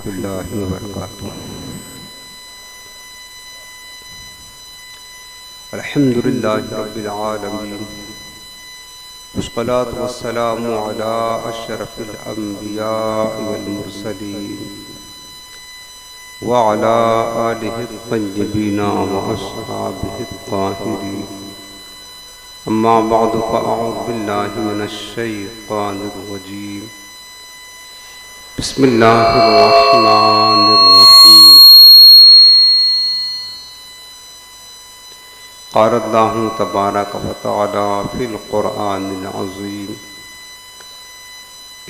ورحمۃ اللہ وبرکاتہ۔ الحمد للہ رب العالمین، والصلاة والسلام علی اشرف الانبیاء والمرسلین وعلی آلہ الطیبین واصحابہ الطاہرین، اما بعد فاعوذ باللہ من الشیطان الرجیم، بسم اللہ الرحمن الرحیم۔ قال اللہ تبارک وتعالی فی القرآن العظیم،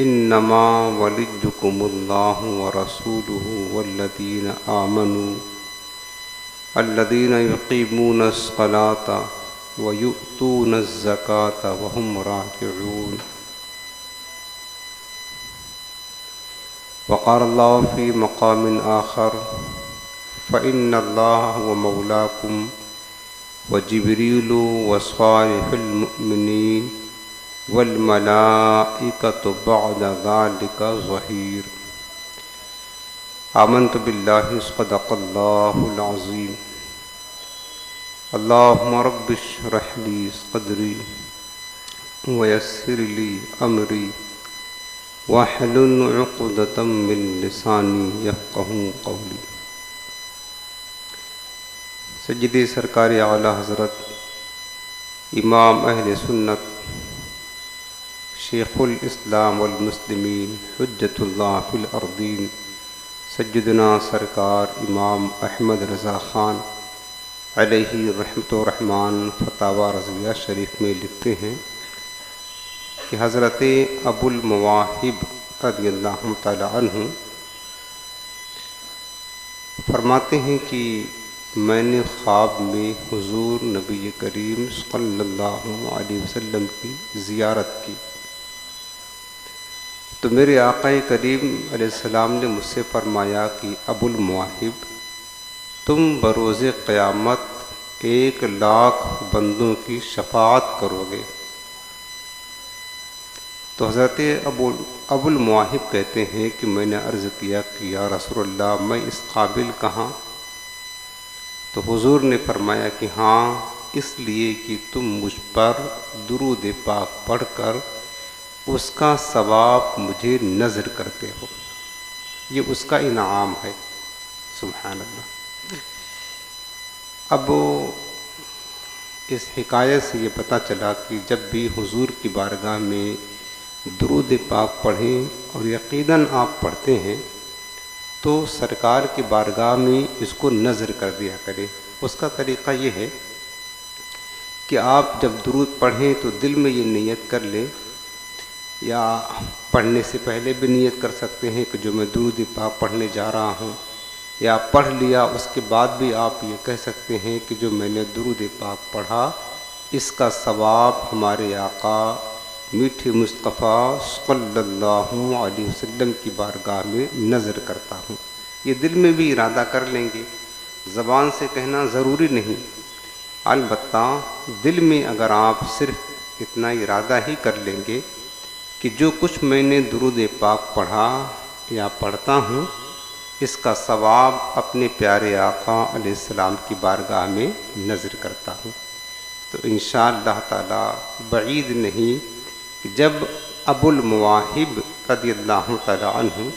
انما ولیکم اللہ ورسولہ والذین آمنوا الذین یقیمون الصلاۃ ویؤتون الزکاۃ وہم راکعون۔ وقال اللہ فی مقام آخر، فإن اللہ هو مولاکم وجبریل وصالح المؤمنین والملائکۃ بعد ذلک ظہیر۔ آمنت باللہ صدق اللہ العظیم۔ اللہم رب اشرح لی صدری ویسر لی امری واحلل عقدۃ من لسانی یفقہوا قولی۔ سیدی سرکار اعلی حضرت امام اہل سنت شیخ الاسلام والمسلمین حجت اللہ فی الارضین سیدنا سرکار امام احمد رضا خان علیہ رحمت و رحمان فتاوی رضویہ شریف میں لکھتے ہیں کہ حضرت ابو المواہب رضی اللہ تعالی عنہ فرماتے ہیں کہ میں نے خواب میں حضور نبی کریم صلی اللہ علیہ وسلم کی زیارت کی، تو میرے آقا کریم علیہ السلام نے مجھ سے فرمایا کہ ابو المواہب، تم بروز قیامت 1,00,000 بندوں کی شفاعت کرو گے۔ تو حضرت ابو المواہب کہتے ہیں کہ میں نے عرض کیا کہ یا رسول اللہ، میں اس قابل کہاں؟ تو حضور نے فرمایا کہ ہاں، اس لیے کہ تم مجھ پر درود پاک پڑھ کر اس کا ثواب مجھے نذر کرتے ہو، یہ اس کا انعام ہے۔ سبحان اللہ۔ اب اس حکایت سے یہ پتہ چلا کہ جب بھی حضور کی بارگاہ میں درود پاک پڑھیں، اور یقیناً آپ پڑھتے ہیں، تو سرکار کی بارگاہ میں اس کو نذر کر دیا کرے۔ اس کا طریقہ یہ ہے کہ آپ جب درود پڑھیں تو دل میں یہ نیت کر لیں، یا پڑھنے سے پہلے بھی نیت کر سکتے ہیں کہ جو میں درود پاک پڑھنے جا رہا ہوں، یا پڑھ لیا اس کے بعد بھی آپ یہ کہہ سکتے ہیں کہ جو میں نے درود پاک پڑھا، اس کا ثواب ہمارے آقا میٹھے مصطفیٰ صلی اللہ علیہ وسلم کی بارگاہ میں نذر کرتا ہوں۔ یہ دل میں بھی ارادہ کر لیں گے، زبان سے کہنا ضروری نہیں، البتہ دل میں اگر آپ صرف اتنا ارادہ ہی کر لیں گے کہ جو کچھ میں نے درود پاک پڑھا یا پڑھتا ہوں، اس کا ثواب اپنے پیارے آقا علیہ السلام کی بارگاہ میں نذر کرتا ہوں، تو انشاءاللہ تعالی بعید نہیں کہ جب ابو المواہب رضی اللہ تعالی عنہ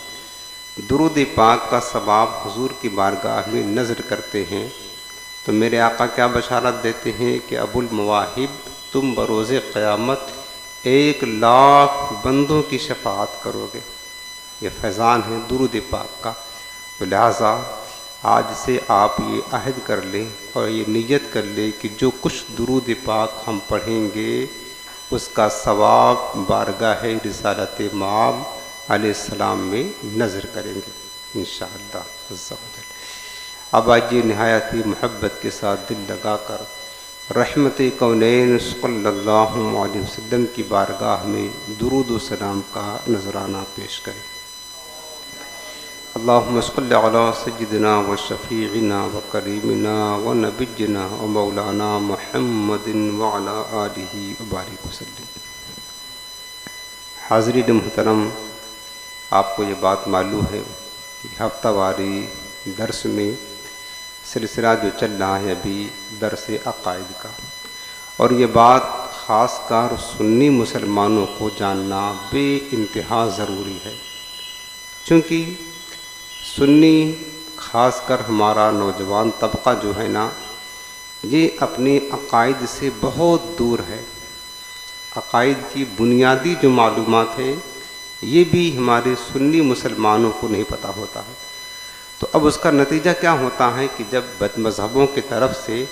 درود پاک کا ثواب حضور کی بارگاہ میں نذر کرتے ہیں، تو میرے آقا کیا بشارت دیتے ہیں کہ ابو المواہب، تم بروز قیامت 1,00,000 بندوں کی شفاعت کرو گے۔ یہ فیضان ہے درود پاک کا، لہٰذا آج سے آپ یہ عہد کر لیں اور یہ نیت کر لیں کہ جو کچھ درود پاک ہم پڑھیں گے، اس کا ثواب بارگاہ رسالت مآب علیہ السلام میں نذر کریں گے انشاءاللہ عز و جل۔ اب آئیے نہایت ہی محبت کے ساتھ دل لگا کر رحمت کونین صلی اللہ علیہ وسلم کی بارگاہ میں درود و سلام کا نذرانہ پیش کریں۔ اللہم صلی علی سیدنا و شفیعنا و کریمنا و نبینا و مولانا محمد وعلی آلہ وبارک وسلم۔ حاضرین محترم، آپ کو یہ بات معلوم ہے ہفتہ واری درس میں سلسلہ جو چل رہا ہے ابھی درس عقائد کا، اور یہ بات خاص کر سنی مسلمانوں کو جاننا بے انتہا ضروری ہے، چونکہ سنی خاص کر ہمارا نوجوان طبقہ جو ہے نا، یہ اپنے عقائد سے بہت دور ہے۔ عقائد کی بنیادی جو معلومات ہے یہ بھی ہمارے سنی مسلمانوں کو نہیں پتہ ہوتا ہے۔ تو اب اس کا نتیجہ کیا ہوتا ہے کہ جب بد مذہبوں کی طرف سے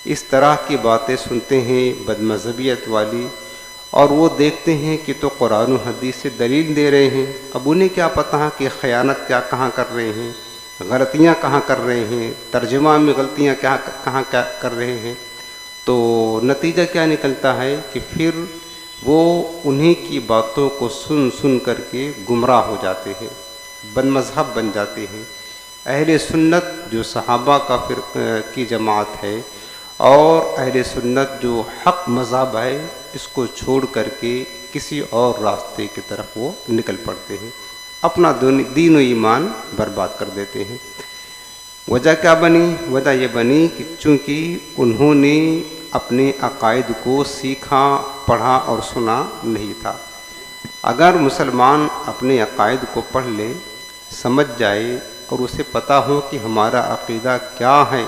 اس طرح کی باتیں سنتے ہیں بد مذہبیت والی، اور وہ دیکھتے ہیں کہ تو قرآن و حدیث سے دلیل دے رہے ہیں، اب انہیں کیا پتہ ہے کہ خیانت کیا کہاں کر رہے ہیں، غلطیاں کہاں کر رہے ہیں، ترجمہ میں غلطیاں کہاں کر رہے ہیں، تو نتیجہ کیا نکلتا ہے کہ پھر وہ انہی کی باتوں کو سن کر کے گمراہ ہو جاتے ہیں، بد مذہب بن جاتے ہیں۔ اہل سنت جو صحابہ کی جماعت ہے اور اہل سنت جو حق مذہب ہے، اس کو چھوڑ کر کے کسی اور راستے کی طرف وہ نکل پڑتے ہیں، اپنا دین و ایمان برباد کر دیتے ہیں۔ وجہ کیا بنی؟ وجہ یہ بنی کہ چونکہ انہوں نے اپنے عقائد کو سیکھا، پڑھا اور سنا نہیں تھا۔ اگر مسلمان اپنے عقائد کو پڑھ لے، سمجھ جائے اور اسے پتہ ہو کہ ہمارا عقیدہ کیا ہے،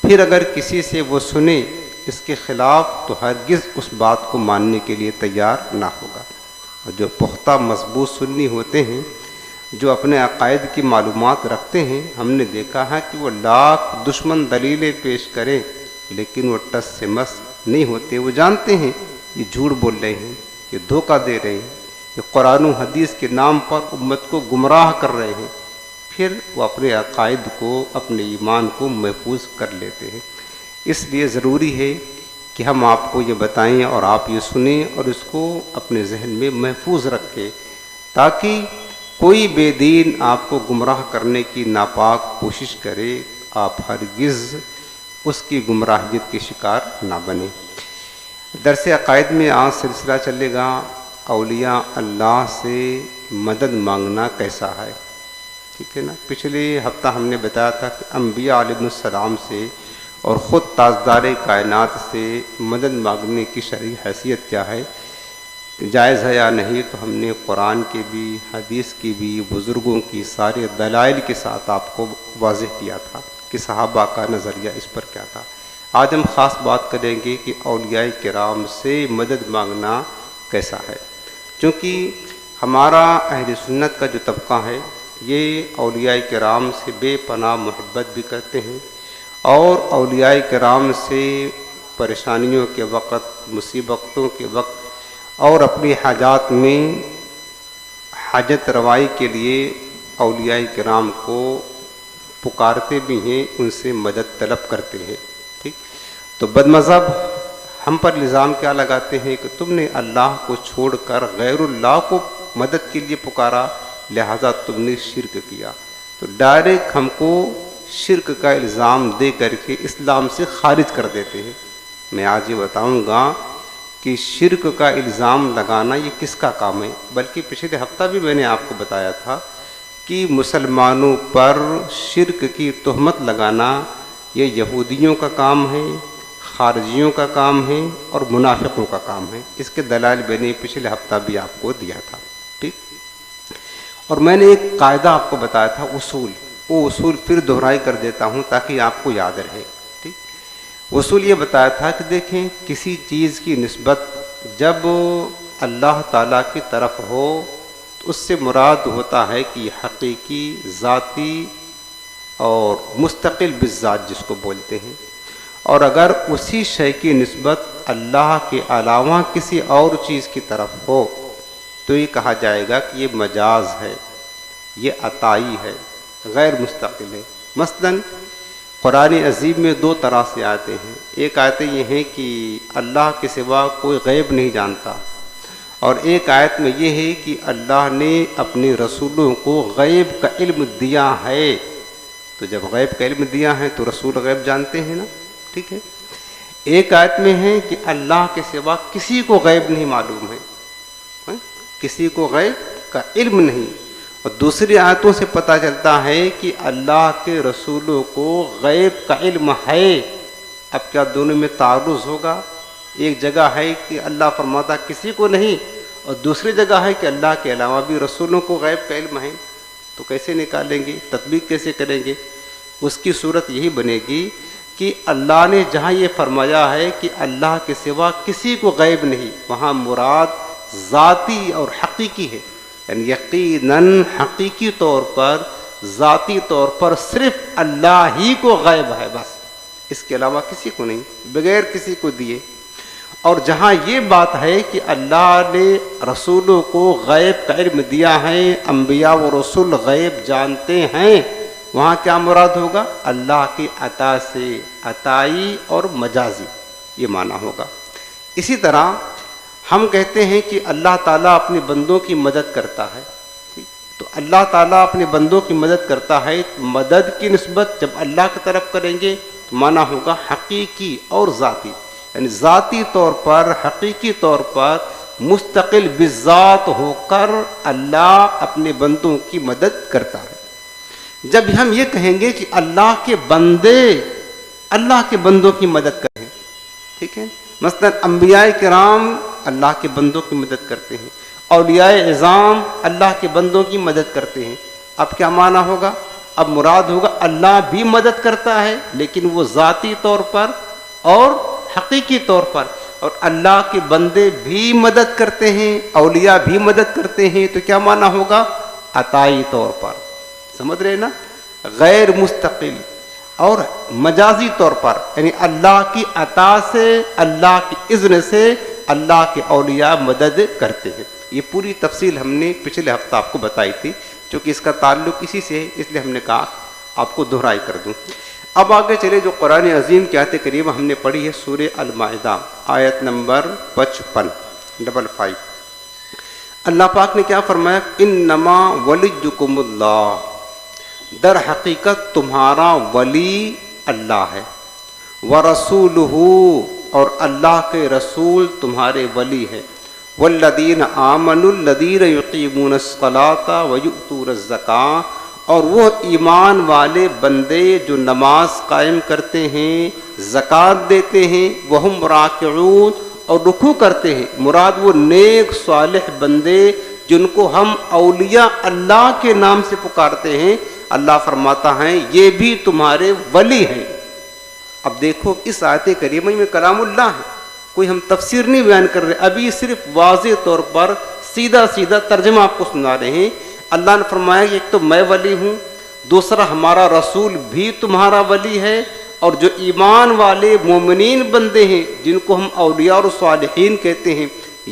پھر اگر کسی سے وہ سنے اس کے خلاف، تو ہرگز اس بات کو ماننے کے لیے تیار نہ ہوگا۔ اور جو پختہ مضبوط سنی ہوتے ہیں، جو اپنے عقائد کی معلومات رکھتے ہیں، ہم نے دیکھا ہے کہ وہ لاکھ دشمن دلیلیں پیش کریں لیکن وہ ٹس سے مس نہیں ہوتے۔ وہ جانتے ہیں یہ جھوٹ بول رہے ہیں، یہ دھوکہ دے رہے ہیں، یہ قرآن و حدیث کے نام پر امت کو گمراہ کر رہے ہیں، پھر وہ اپنے عقائد کو، اپنے ایمان کو محفوظ کر لیتے ہیں۔ اس لیے ضروری ہے کہ ہم آپ کو یہ بتائیں اور آپ یہ سنیں اور اس کو اپنے ذہن میں محفوظ رکھیں، تاکہ کوئی بے دین آپ کو گمراہ کرنے کی ناپاک کوشش کرے، آپ ہرگز اس کی گمراہیت کے شکار نہ بنیں۔ درس عقائد میں آج سلسلہ چلے گا اولیاء اللہ سے مدد مانگنا کیسا ہے، ٹھیک ہے نا۔ پچھلے ہفتہ ہم نے بتایا تھا کہ انبیاء علیہ السلام سے اور خود تاجدار کائنات سے مدد مانگنے کی شرعی حیثیت کیا ہے، جائز ہے یا نہیں، تو ہم نے قرآن کے بھی، حدیث کی بھی، بزرگوں کی سارے دلائل کے ساتھ آپ کو واضح کیا تھا کہ صحابہ کا نظریہ اس پر کیا تھا۔ آج ہم خاص بات کریں گے کہ اولیاء کرام سے مدد مانگنا کیسا ہے، چونکہ ہمارا اہل سنت کا جو طبقہ ہے یہ اولیاء کرام سے بے پناہ محبت بھی کرتے ہیں، اور اولیاء کرام سے پریشانیوں کے وقت، مصیبتوں کے وقت اور اپنی حاجات میں حاجت روائی کے لیے اولیاء کرام کو پکارتے بھی ہیں، ان سے مدد طلب کرتے ہیں، ٹھیک۔ تو بد مذہب ہم پر الزام کیا لگاتے ہیں کہ تم نے اللہ کو چھوڑ کر غیر اللہ کو مدد کے لیے پکارا، لہذا تم نے شرک کیا۔ تو ڈائریکٹ ہم کو شرک کا الزام دے کر کے اسلام سے خارج کر دیتے ہیں۔ میں آج یہ بتاؤں گا کہ شرک کا الزام لگانا یہ کس کا کام ہے، بلکہ پچھلے ہفتہ بھی میں نے آپ کو بتایا تھا کہ مسلمانوں پر شرک کی تہمت لگانا یہ یہودیوں کا کام ہے، خارجیوں کا کام ہے اور منافقوں کا کام ہے۔ اس کے دلائل میں نے پچھلے ہفتہ بھی آپ کو دیا تھا، ٹھیک۔ اور میں نے ایک قاعدہ آپ کو بتایا تھا، اصول، وہ اصول پھر دہرائی کر دیتا ہوں تاکہ آپ کو یاد رہے، ٹھیک۔ اصول یہ بتایا تھا کہ دیکھیں، کسی چیز کی نسبت جب اللہ تعالیٰ کی طرف ہو تو اس سے مراد ہوتا ہے کہ یہ حقیقی، ذاتی اور مستقل بالذات جس کو بولتے ہیں، اور اگر اسی شے کی نسبت اللہ کے علاوہ کسی اور چیز کی طرف ہو تو یہ کہا جائے گا کہ یہ مجاز ہے، یہ عطائی ہے، غیر مستقل ہے۔ مثلاً قرآن عظیم میں دو طرح سے آتے ہیں، ایک آیتیں یہ ہیں کہ اللہ کے سوا کوئی غیب نہیں جانتا، اور ایک آیت میں یہ ہے کہ اللہ نے اپنے رسولوں کو غیب کا علم دیا ہے۔ تو جب غیب کا علم دیا ہے تو رسول غیب جانتے ہیں نا، ٹھیک ہے۔ ایک آیت میں ہے کہ اللہ کے سوا کسی کو غیب نہیں معلوم ہے، کسی کو غیب کا علم نہیں، اور دوسری آیتوں سے پتہ چلتا ہے کہ اللہ کے رسولوں کو غیب کا علم ہے۔ اب کیا دونوں میں تعارض ہوگا؟ ایک جگہ ہے کہ اللہ فرماتا کسی کو نہیں، اور دوسری جگہ ہے کہ اللہ کے علاوہ بھی رسولوں کو غیب کا علم ہے، تو کیسے نکالیں گے؟ تطبیق کیسے کریں گے؟ اس کی صورت یہی بنے گی کہ اللہ نے جہاں یہ فرمایا ہے کہ اللہ کے سوا کسی کو غیب نہیں، وہاں مراد ذاتی اور حقیقی ہے، یعنی یقیناً حقیقی طور پر، ذاتی طور پر صرف اللہ ہی کو غیب ہے، بس اس کے علاوہ کسی کو نہیں، بغیر کسی کو دیے۔ اور جہاں یہ بات ہے کہ اللہ نے رسولوں کو غیب کا علم دیا ہے، انبیاء و رسول غیب جانتے ہیں، وہاں کیا مراد ہوگا؟ اللہ کی عطا سے عطائی اور مجازی، یہ معنی ہوگا۔ اسی طرح ہم کہتے ہیں کہ اللہ تعالیٰ اپنے بندوں کی مدد کرتا ہے، تو اللہ تعالیٰ اپنے بندوں کی مدد کرتا ہے، مدد کی نسبت جب اللہ کی طرف کریں گے تو معنی ہوگا حقیقی اور ذاتی، یعنی ذاتی طور پر، حقیقی طور پر مستقل بذات ہو کر اللہ اپنے بندوں کی مدد کرتا ہے۔ جب ہم یہ کہیں گے کہ اللہ کے بندے اللہ کے بندوں کی مدد کریں، ٹھیک ہے، مثلا انبیاء کرام اللہ کے بندوں کی مدد کرتے ہیں، اولیاء اعظام اللہ کے بندوں کی مدد کرتے ہیں، اب کیا معنی ہوگا؟ اب مراد ہوگا اللہ بھی مدد کرتا ہے لیکن وہ ذاتی طور پر اور حقیقی طور پر، اور اللہ کے بندے بھی مدد کرتے ہیں، اولیاء بھی مدد کرتے ہیں، تو کیا معنی ہوگا؟ عطائی طور پر، سمجھ رہے نا؟ غیر مستقل اور مجازی طور پر، یعنی اللہ کی عطا سے، اللہ کی اذن سے اللہ کے اولیاء مدد کرتے ہیں۔ یہ پوری تفصیل ہم نے پچھلے ہفتہ آپ کو بتائی تھی، چونکہ اس کا تعلق اسی سے ہے اس لیے ہم نے کہا آپ کو دہرائی کر دوں۔ اب آگے چلے، جو قرآن عظیم کی آیت کریمہ ہم نے پڑھی ہے سورہ المائدہ آیت نمبر 55 اللہ پاک نے کیا فرمایا؟ انما ولیکم اللہ، در حقیقت تمہارا ولی اللہ ہے، ورسولہ، اور اللہ کے رسول تمہارے ولی ہے، والذین آمنوا الذین یقیمون الصلاۃ ویؤتون الزکاۃ، اور وہ ایمان والے بندے جو نماز قائم کرتے ہیں، زکوٰۃ دیتے ہیں، وہم راکعون، اور رکوع کرتے ہیں، مراد وہ نیک صالح بندے جن کو ہم اولیاء اللہ کے نام سے پکارتے ہیں، اللہ فرماتا ہے یہ بھی تمہارے ولی ہیں۔ اب دیکھو اس آیت کریمہ میں کلام اللہ ہے، کوئی ہم تفسیر نہیں بیان کر رہے، ابھی صرف واضح طور پر سیدھا سیدھا ترجمہ آپ کو سنا رہے ہیں۔ اللہ نے فرمایا کہ ایک تو میں ولی ہوں، دوسرا ہمارا رسول بھی تمہارا ولی ہے، اور جو ایمان والے مومنین بندے ہیں جن کو ہم اولیاء اور صالحین کہتے ہیں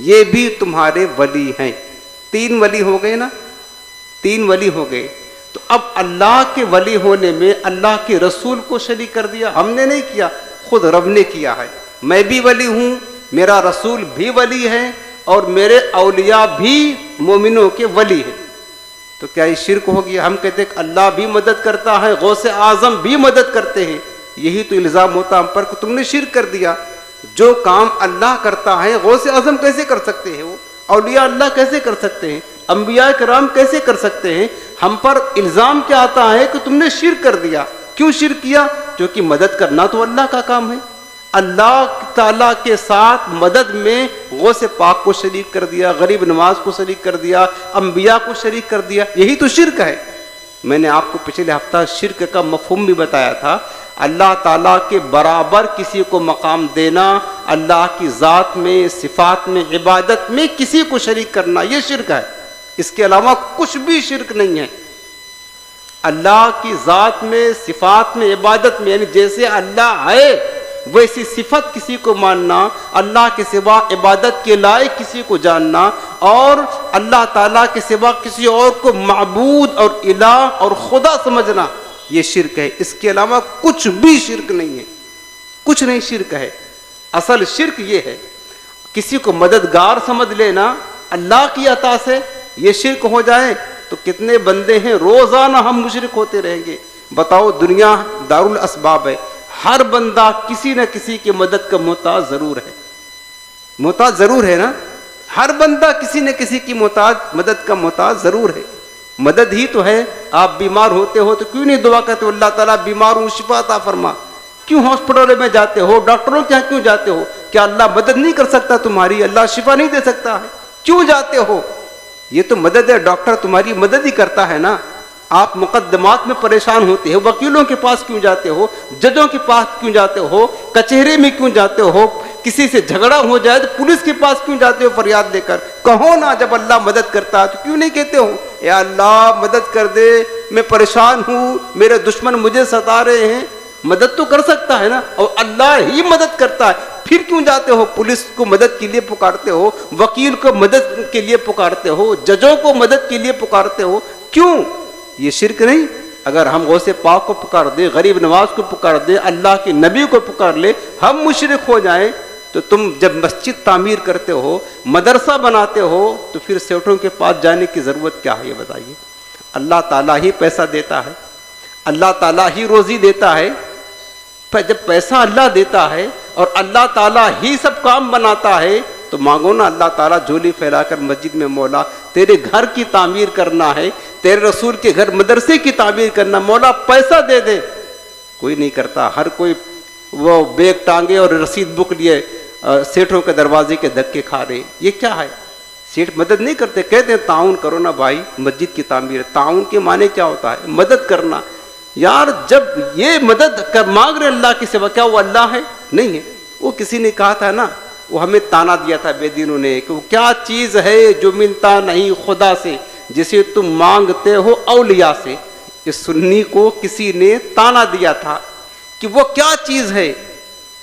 یہ بھی تمہارے ولی ہیں۔ تین ولی ہو گئے نا، تین ولی ہو گئے۔ تو اب اللہ کے ولی ہونے میں اللہ کے رسول کو شریک کر دیا، ہم نے نہیں کیا، خود رب نے کیا ہے۔ میں بھی ولی ہوں، میرا رسول بھی ولی ہے، اور میرے اولیاء بھی مومنوں کے ولی ہیں۔ تو کیا یہ شرک ہو گیا؟ ہم کہتے ہیں کہ اللہ بھی مدد کرتا ہے، غوث اعظم بھی مدد کرتے ہیں، یہی تو الزام ہوتا ہم پر کہ تم نے شرک کر دیا۔ جو کام اللہ کرتا ہے غوث اعظم کیسے کر سکتے ہیں؟ وہ اولیاء اللہ کیسے کر سکتے ہیں؟ انبیاء کرام کیسے کر سکتے ہیں؟ ہم پر الزام کیا آتا ہے کہ تم نے شرک کر دیا۔ کیوں شرک کیا؟ کیونکہ مدد کرنا تو اللہ کا کام ہے۔ اللہ تعالیٰ کے ساتھ مدد میں غوث پاک کو شریک کر دیا، غریب نواز کو شریک کر دیا، انبیاء کو شریک کر دیا، یہی تو شرک ہے۔ میں نے آپ کو پچھلے ہفتہ شرک کا مفہوم بھی بتایا تھا، اللہ تعالیٰ کے برابر کسی کو مقام دینا، اللہ کی ذات میں، صفات میں، عبادت میں کسی کو شریک کرنا، یہ شرک ہے۔ اس کے علاوہ کچھ بھی شرک نہیں ہے۔ اللہ کی ذات میں، صفات میں، عبادت میں، یعنی جیسے اللہ ہے ویسی صفت کسی کو ماننا، اللہ کے سوا عبادت کے لائق کسی کو جاننا، اور اللہ تعالیٰ کے سوا کسی اور کو معبود اور الہ اور خدا سمجھنا، یہ شرک ہے۔ اس کے علاوہ کچھ بھی شرک نہیں ہے، کچھ نہیں شرک ہے۔ اصل شرک یہ ہے کسی کو مددگار سمجھ لینا اللہ کی عطا سے، یہ شرک ہو جائے تو کتنے بندے ہیں روزانہ ہم مشرک ہوتے رہیں گے۔ بتاؤ، دنیا دارالاسباب ہے، ہر بندہ کسی نہ کسی کی مدد کا محتاج ضرور ہے، محتاج ضرور ہے نا، ہر بندہ کسی نہ کسی کی مدد کا محتاج ضرور ہے۔ مدد ہی تو ہے. آپ بیمار ہوتے ہو تو کیوں نہیں دعا کرتے ہو اللہ تعالیٰ بیمار ہوں شفا عطا فرما؟ کیوں ہاسپٹلوں میں جاتے ہو، ڈاکٹروں کے یہاں کیوں جاتے ہو؟ کیا اللہ مدد نہیں کر سکتا تمہاری؟ اللہ شفا نہیں دے سکتا ہے؟ کیوں جاتے ہو؟ یہ تو مدد ہے، ڈاکٹر تمہاری مدد ہی کرتا ہے نا. آپ مقدمات میں پریشان ہوتے ہو، وکیلوں کے پاس کیوں جاتے ہو؟ ججوں کے پاس کیوں جاتے ہو؟ کچہری میں کیوں جاتے ہو؟ کسی سے جھگڑا ہو جائے تو پولیس کے پاس کیوں جاتے ہو فریاد لے کر؟ کہو نا جب اللہ مدد کرتا ہے تو کیوں نہیں کہتے ہو اے اللہ مدد کر دے، میں پریشان ہوں، میرے دشمن مجھے ستا رہے ہیں؟ مدد تو کر سکتا ہے نا، اور اللہ ہی مدد کرتا ہے. پھر کیوں جاتے ہو؟ پولیس کو مدد کے لیے پکارتے ہو، وکیل کو مدد کے لیے پکارتے ہو، ججوں کو مدد کے لیے پکارتے ہو. کیوں؟ یہ شرک نہیں؟ اگر ہم غوث پاک کو پکار دیں، غریب نواز کو پکار دیں، اللہ کے نبی کو پکار لے، ہم مشرک ہو جائیں تو تم جب مسجد تعمیر کرتے ہو، مدرسہ بناتے ہو، تو پھر سیٹھوں کے پاس جانے کی ضرورت کیا ہے؟ یہ بتائیے. اللہ تعالیٰ ہی پیسہ دیتا ہے، اللہ تعالیٰ ہی روزی دیتا ہے. جب پیسہ اللہ دیتا ہے اور اللہ تعالیٰ ہی سب کام بناتا ہے تو مانگو نا اللہ تعالیٰ جھولی پھیلا کر مسجد میں مولا تیرے گھر کی تعمیر کرنا ہے، تیرے رسول کے گھر مدرسے کی تعمیر کرنا، مولا پیسہ دے دے. کوئی نہیں کرتا، ہر کوئی وہ بیگ ٹانگے اور رسید بک لیے سیٹھوں کے دروازے کے دھکے کھا رہے. یہ کیا ہے؟ سیٹھ مدد نہیں کرتے، کہتے ہیں تعاون کرو نا بھائی مسجد کی تعمیر. تعاون کے معنی کیا ہوتا ہے؟ مدد کرنا. یار جب یہ مدد کر مانگ رہے اللہ کے سوا، کیا وہ اللہ ہے؟ نہیں ہے. وہ کسی نے کہا تھا نا، وہ ہمیں تانا دیا تھا بے دینوں نے کہ وہ کیا چیز ہے جو ملتا نہیں خدا سے جسے تم مانگتے ہو اولیاء سے. اس سنی کو کسی نے تانا دیا تھا کہ وہ کیا چیز ہے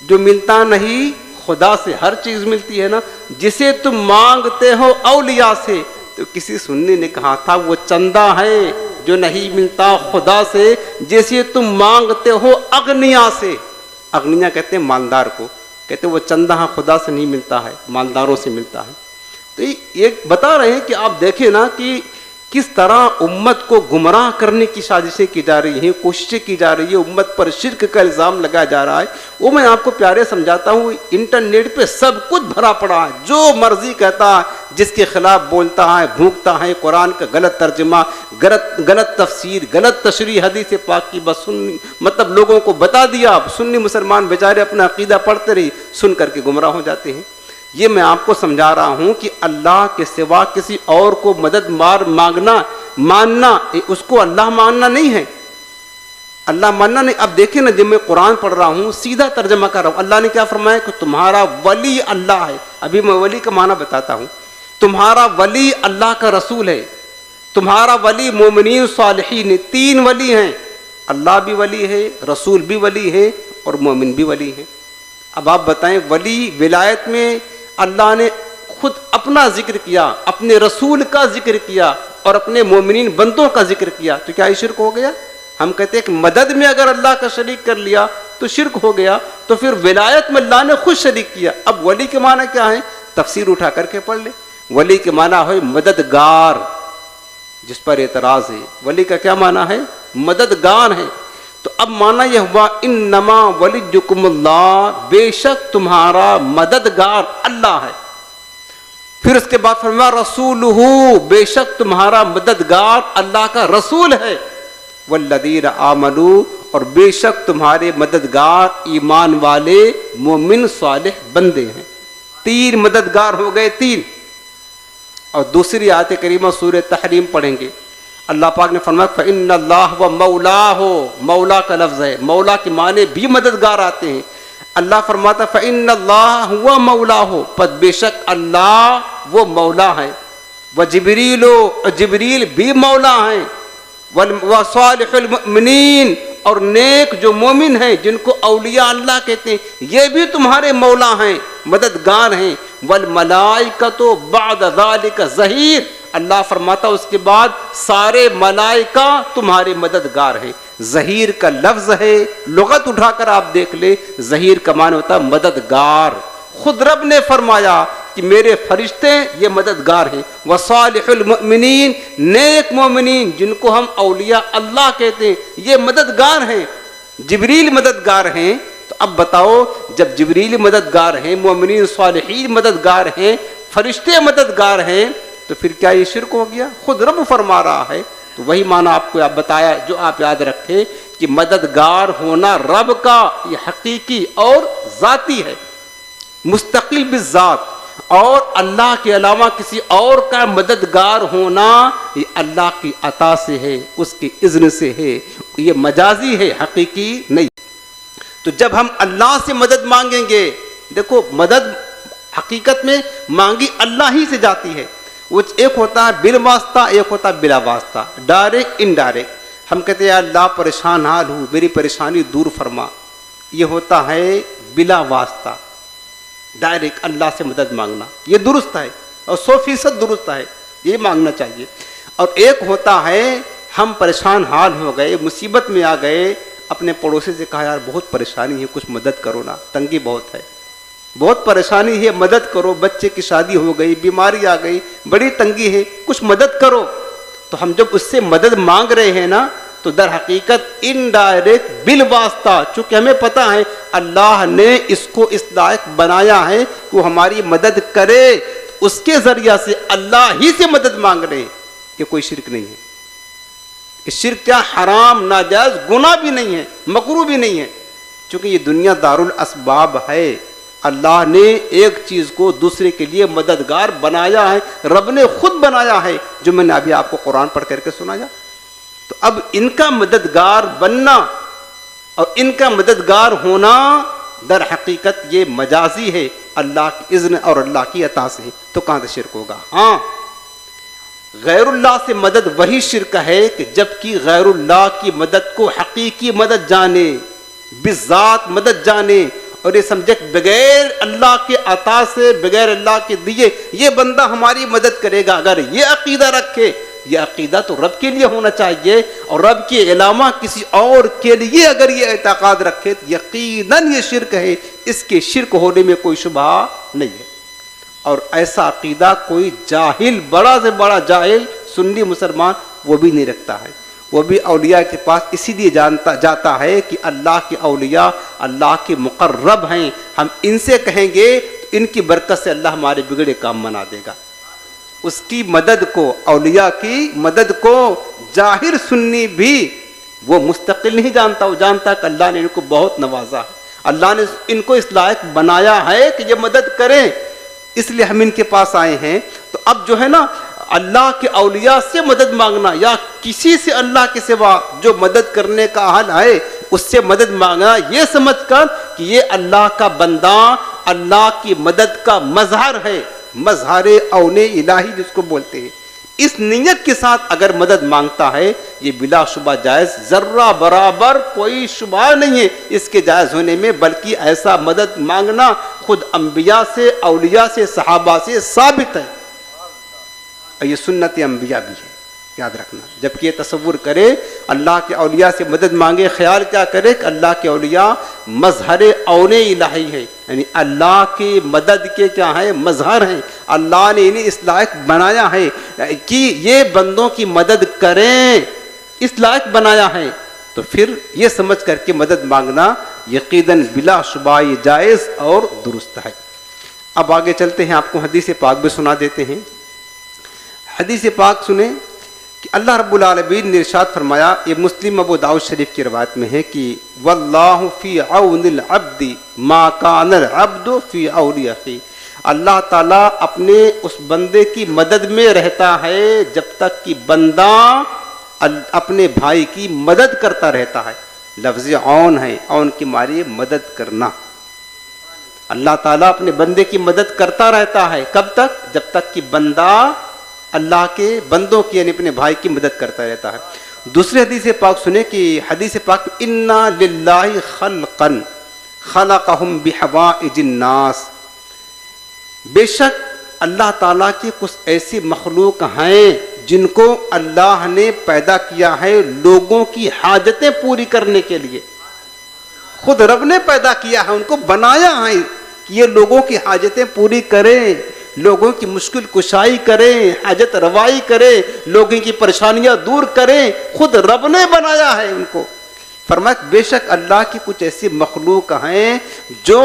جو ملتا نہیں خدا سے. ہر چیز ملتی ہے نا، جسے تم مانگتے ہو اولیاء سے. تو کسی سنی نے کہا تھا وہ چندہ ہے جو نہیں ملتا خدا سے جیسے تم مانگتے ہو اغنیا سے. اغنیا کہتے ہیں مالدار کو، کہتے ہیں وہ چندہ خدا سے نہیں ملتا ہے، مالداروں سے ملتا ہے. تو یہ بتا رہے ہیں کہ آپ دیکھیں نا کہ کس طرح امت کو گمراہ کرنے کی سازشیں کی جا رہی ہیں، کوششیں کی جا رہی ہیں، امت پر شرک کا الزام لگایا جا رہا ہے. وہ میں آپ کو پیارے سمجھاتا ہوں، انٹرنیٹ پہ سب کچھ بھرا پڑا ہے، جو مرضی کہتا ہے، جس کے خلاف بولتا ہے، بھونکتا ہے، قرآن کا غلط ترجمہ، غلط تفسیر، غلط تشریح حدیث پاک کی بس مطلب لوگوں کو بتا دیا. سنی مسلمان بیچارے اپنا عقیدہ پڑھتے رہی، سن کر کے گمراہ ہو جاتے ہیں. یہ میں آپ کو سمجھا رہا ہوں کہ اللہ کے سوا کسی اور کو مدد ماننا اس کو اللہ ماننا نہیں ہے، اللہ ماننا نہیں. اب دیکھیں نا، جب میں قرآن پڑھ رہا ہوں سیدھا ترجمہ کر رہا ہوں، اللہ نے کیا فرمایا کہ تمہارا ولی اللہ ہے. ابھی میں ولی کا معنی بتاتا ہوں. تمہارا ولی اللہ کا رسول ہے، تمہارا ولی مومنین صالحین. 3 ولی ہیں، اللہ بھی ولی ہے، رسول بھی ولی ہے، اور مومن بھی ولی ہے. اب آپ بتائیں، ولی ولایت میں اللہ نے خود اپنا ذکر کیا، اپنے رسول کا ذکر کیا، اور اپنے مومنین بندوں کا ذکر کیا، تو کیا یہ شرک ہو گیا؟ ہم کہتے ہیں کہ مدد میں اگر اللہ کا شریک کر لیا تو شرک ہو گیا. تو پھر ولایت میں اللہ نے خود شریک کیا. اب ولی کے معنی کیا ہے؟ تفسیر اٹھا کر کے پڑھ لیں. ولی کے معنی ہے مددگار. جس پر اعتراض ہے، ولی کا کیا معنی ہے؟ مددگار ہے. تو اب معنی یہ ہوا انما ولیکم اللہ، بے شک تمہارا مددگار اللہ ہے. پھر اس کے بعد فرمایا رسولہ، بے شک تمہارا مددگار اللہ کا رسول ہے. والذین آمنوا، اور بے شک تمہارے مددگار ایمان والے مومن صالح بندے ہیں. 3 مددگار ہو گئے 3. اور دوسری آیت کریمہ سورہ تحریم پڑھیں گے. اللہ پاک نے فرمایا فإن اللہ و مولا ہو، مولا کا لفظ ہے، مولا کے معنی بھی مددگار آتے ہیں. اللہ فرماتا فإن اللہ ہوا مولا ہو، پس بے شک اللہ وہ مولا ہے. وجبریل، جبریل بھی مولا ہیں. وصالح المؤمنین، اور نیک جو مومن ہیں جن کو اولیاء اللہ کہتے ہیں، یہ بھی تمہارے مولا ہیں، مددگار ہیں. والملائکۃ بعد ذلک ظہیر، اللہ فرماتا اس کے بعد سارے ملائکہ تمہارے مددگار ہیں. ظہیر کا لفظ ہے، لغت اٹھا کر آپ دیکھ لیں، ظہیر کا معنی ہوتا ہے مددگار. خود رب نے فرمایا کہ میرے فرشتے یہ مددگار ہیں. وصالح المؤمنین، نیک مومنین جن کو ہم اولیاء اللہ کہتے ہیں، یہ مددگار ہیں. جبریل مددگار ہیں. تو اب بتاؤ، جب جبریل مددگار ہیں، مومنین صالحین مددگار ہیں، فرشتے مددگار ہیں، تو پھر کیا یہ شرک ہو گیا؟ خود رب فرما رہا ہے تو وہی معنی آپ کو بتایا جو آپ یاد رکھے کہ مددگار ہونا رب کا یہ حقیقی اور ذاتی ہے، مستقل بالذات، اور اللہ کے علاوہ کسی اور کا مددگار ہونا یہ اللہ کی عطا سے ہے، اس کے اذن سے ہے، یہ مجازی ہے، حقیقی نہیں۔ تو جب ہم اللہ سے مدد مانگیں گے، دیکھو مدد حقیقت میں مانگی اللہ ہی سے جاتی ہے، وہ ایک ہوتا ہے بالواسطہ، ایک ہوتا ہے بلا واسطہ، ڈائریکٹ انڈائریکٹ۔ ہم کہتے ہیں اللہ پریشان حال ہوں، میری پریشانی دور فرما، یہ ہوتا ہے بلا واسطہ، ڈائریکٹ اللہ سے مدد مانگنا، یہ درست ہے اور 100% درست ہے، یہ مانگنا چاہیے۔ اور ایک ہوتا ہے ہم پریشان حال ہو گئے، مصیبت میں آ گئے، اپنے پڑوسی سے کہا یار بہت پریشانی ہے، کچھ مدد کرو نا، تنگی بہت ہے، بہت پریشانی ہے، مدد کرو، بچے کی شادی ہو گئی، بیماری آ گئی، بڑی تنگی ہے، کچھ مدد کرو۔ تو ہم جب اس سے مدد مانگ رہے ہیں نا، تو در حقیقت انڈائریکٹ بالواسطہ، چونکہ ہمیں پتہ ہے اللہ نے اس کو اس لائق بنایا ہے کہ وہ ہماری مدد کرے، اس کے ذریعہ سے اللہ ہی سے مدد مانگ رہے ہیں، یہ کوئی شرک نہیں ہے۔ اس شرک کیا حرام، ناجائز، گناہ بھی نہیں ہے، مکروہ بھی نہیں ہے، چونکہ یہ دنیا دارالاسباب ہے، اللہ نے ایک چیز کو دوسرے کے لیے مددگار بنایا ہے، رب نے خود بنایا ہے، جو میں نے ابھی آپ کو قرآن پڑھ کر کے سنایا۔ تو اب ان کا مددگار بننا اور ان کا مددگار ہونا در حقیقت یہ مجازی ہے، اللہ کی اذن اور اللہ کی عطا سے، تو کہاں سے شرک ہوگا؟ ہاں، غیر اللہ سے مدد وہی شرک ہے کہ جبکہ غیر اللہ کی مدد کو حقیقی مدد جانے، بالذات مدد جانے، اور یہ سمجھے بغیر اللہ کے عطا سے، بغیر اللہ کے دیے یہ بندہ ہماری مدد کرے گا، اگر یہ عقیدہ رکھے، یہ عقیدہ تو رب کے لیے ہونا چاہیے، اور رب کے علاوہ کسی اور کے لیے اگر یہ اعتقاد رکھے تو یقیناً یہ شرک ہے، اس کے شرک ہونے میں کوئی شبہ نہیں ہے۔ اور ایسا عقیدہ کوئی جاہل، بڑا سے بڑا جاہل سنی مسلمان وہ بھی نہیں رکھتا ہے، وہ بھی اولیاء کے پاس اسی لیے جاتا ہے کہ اللہ کے اولیاء اللہ کے مقرب ہیں، ہم ان سے کہیں گے تو ان کی برکت سے اللہ ہمارے بگڑے کام بنا دے گا۔ اس کی مدد کو، اولیاء کی مدد کو ظاہر سنی بھی وہ مستقل نہیں جانتا، وہ جانتا کہ اللہ نے ان کو بہت نوازا ہے، اللہ نے ان کو اس لائق بنایا ہے کہ یہ مدد کریں، اس لیے ہم ان کے پاس آئے ہیں۔ تو اب جو ہے نا اللہ کے اولیاء سے مدد مانگنا یا کسی سے اللہ کے سوا جو مدد کرنے کا حل ہے اس سے مدد مانگنا، یہ سمجھ کر کہ یہ اللہ کا بندہ اللہ کی مدد کا مظہر ہے، مظہر اون الہی جس کو بولتے ہیں، اس نیت کے ساتھ اگر مدد مانگتا ہے یہ بلا شبہ جائز، ذرہ برابر کوئی شبہ نہیں ہے اس کے جائز ہونے میں، بلکہ ایسا مدد مانگنا خود انبیاء سے، اولیاء سے، صحابہ سے ثابت ہے، اور یہ سنت انبیاء بھی ہے، یاد رکھنا۔ جبکہ یہ تصور کرے اللہ کے اولیاء سے مدد مانگے، خیال کیا کرے کہ اللہ کے اولیاء مظہر اون الہی ہے، یعنی اللہ کی مدد کے کیا ہیں؟ مظہر ہیں، اللہ نے انہیں اس لائق بنایا ہے کہ یہ بندوں کی مدد کریں، اس لائق بنایا ہے، تو پھر یہ سمجھ کر کے مدد مانگنا یقیناً بلا شبہ یہ جائز اور درست ہے۔ اب آگے چلتے ہیں، آپ کو حدیث پاک بھی سنا دیتے ہیں۔ حدیث پاک سنیں کہ اللہ رب العالمین نے ارشاد فرمایا، یہ مسلم ابو داؤد شریف کی روایت میں ہے کہ واللہ فی عون العبد ما کان العبد فی عون اخی، اللہ تعالیٰ اپنے اس بندے کی مدد میں رہتا ہے جب تک کہ بندہ اپنے بھائی کی مدد کرتا رہتا ہے۔ لفظ عون ہے، عون کی معنی مدد کرنا، اللہ تعالیٰ اپنے بندے کی مدد کرتا رہتا ہے، کب تک؟ جب تک کہ بندہ اللہ کے بندوں کی یعنی اپنے بھائی کی مدد کرتا رہتا ہے۔ دوسری حدیث پاک سنیں کہ حدیث پاک انا للہ خلقا خلقہم بحوائج الناس، بے شک اللہ تعالیٰ کی کچھ ایسی مخلوق ہیں جن کو اللہ نے پیدا کیا ہے لوگوں کی حاجتیں پوری کرنے کے لیے، خود رب نے پیدا کیا ہے، ان کو بنایا ہے کہ یہ لوگوں کی حاجتیں پوری کریں، لوگوں کی مشکل کشائی کریں، حاجت روائی کریں، لوگوں کی پریشانیاں دور کریں، خود رب نے بنایا ہے ان کو۔ فرمایا بے شک اللہ کی کچھ ایسی مخلوق ہیں جو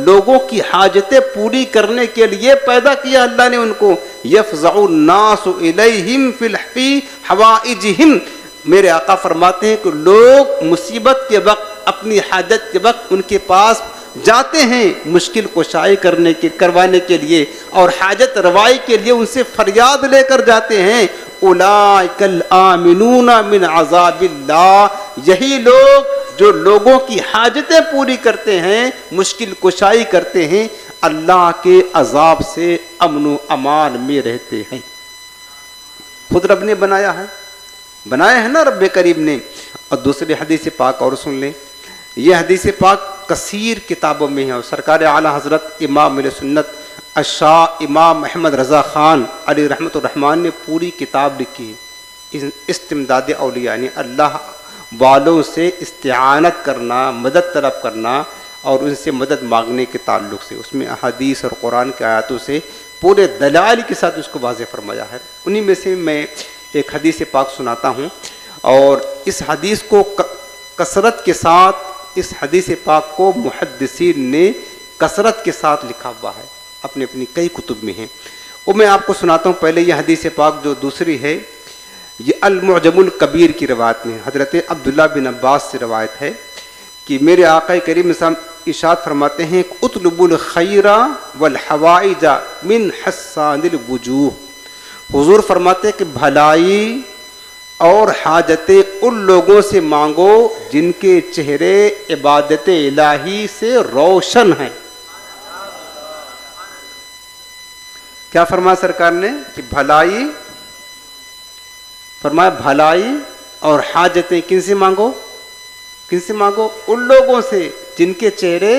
لوگوں کی حاجتیں پوری کرنے کے لیے پیدا کیا اللہ نے ان کو. یفزع الناس الیہم فی حوائجہم. میرے آقا فرماتے ہیں کہ لوگ مصیبت کے وقت اپنی حاجت کے وقت ان کے پاس جاتے ہیں مشکل کشائی کروانے کے لیے اور حاجت روائی کے لیے ان سے فریاد لے کر جاتے ہیں. اولئک الآمنون من عذاب اللہ. یہی لوگ جو لوگوں کی حاجتیں پوری کرتے ہیں مشکل کشائی کرتے ہیں اللہ کے عذاب سے امن و امان میں رہتے ہیں. خود رب نے بنایا ہے نا رب کریم نے. اور دوسری حدیث پاک اور سن لیں. یہ حدیث پاک کثیر کتابوں میں ہے اور سرکار اعلیٰ حضرت امام مل سنت الشاہ امام محمد رضا خان علی رحمۃ الرحمن نے پوری کتاب لکھی ہے. استمداد اولیاء یعنی اللہ والوں سے استعانت کرنا، مدد طلب کرنا اور ان سے مدد مانگنے کے تعلق سے. اس میں احادیث اور قرآن کی آیاتوں سے پورے دلائل کے ساتھ اس کو واضح فرمایا ہے. انہی میں سے میں ایک حدیث پاک سناتا ہوں اور اس حدیث کو کثرت کے ساتھ، اس حدیث پاک کو محدثین نے کثرت کے ساتھ لکھا ہوا ہے، اپنی اپنی کئی کتب میں ہیں. وہ میں آپ کو سناتا ہوں. پہلے یہ حدیث پاک جو دوسری ہے یہ المعجم الکبیر کی روایت میں حضرت عبداللہ بن عباس سے روایت ہے کہ میرے آقا کریم ارشاد فرماتے ہیں اطلب الخیر والحوائج من حسان الوجوہ. حضور فرماتے ہیں کہ بھلائی اور حاجتیں ان لوگوں سے مانگو جن کے چہرے عبادت الہی سے روشن ہیں. کیا فرمایا سرکار نے کہ بھلائی، فرمایا بھلائی اور حاجتیں کن سے مانگو؟ ان لوگوں سے جن کے چہرے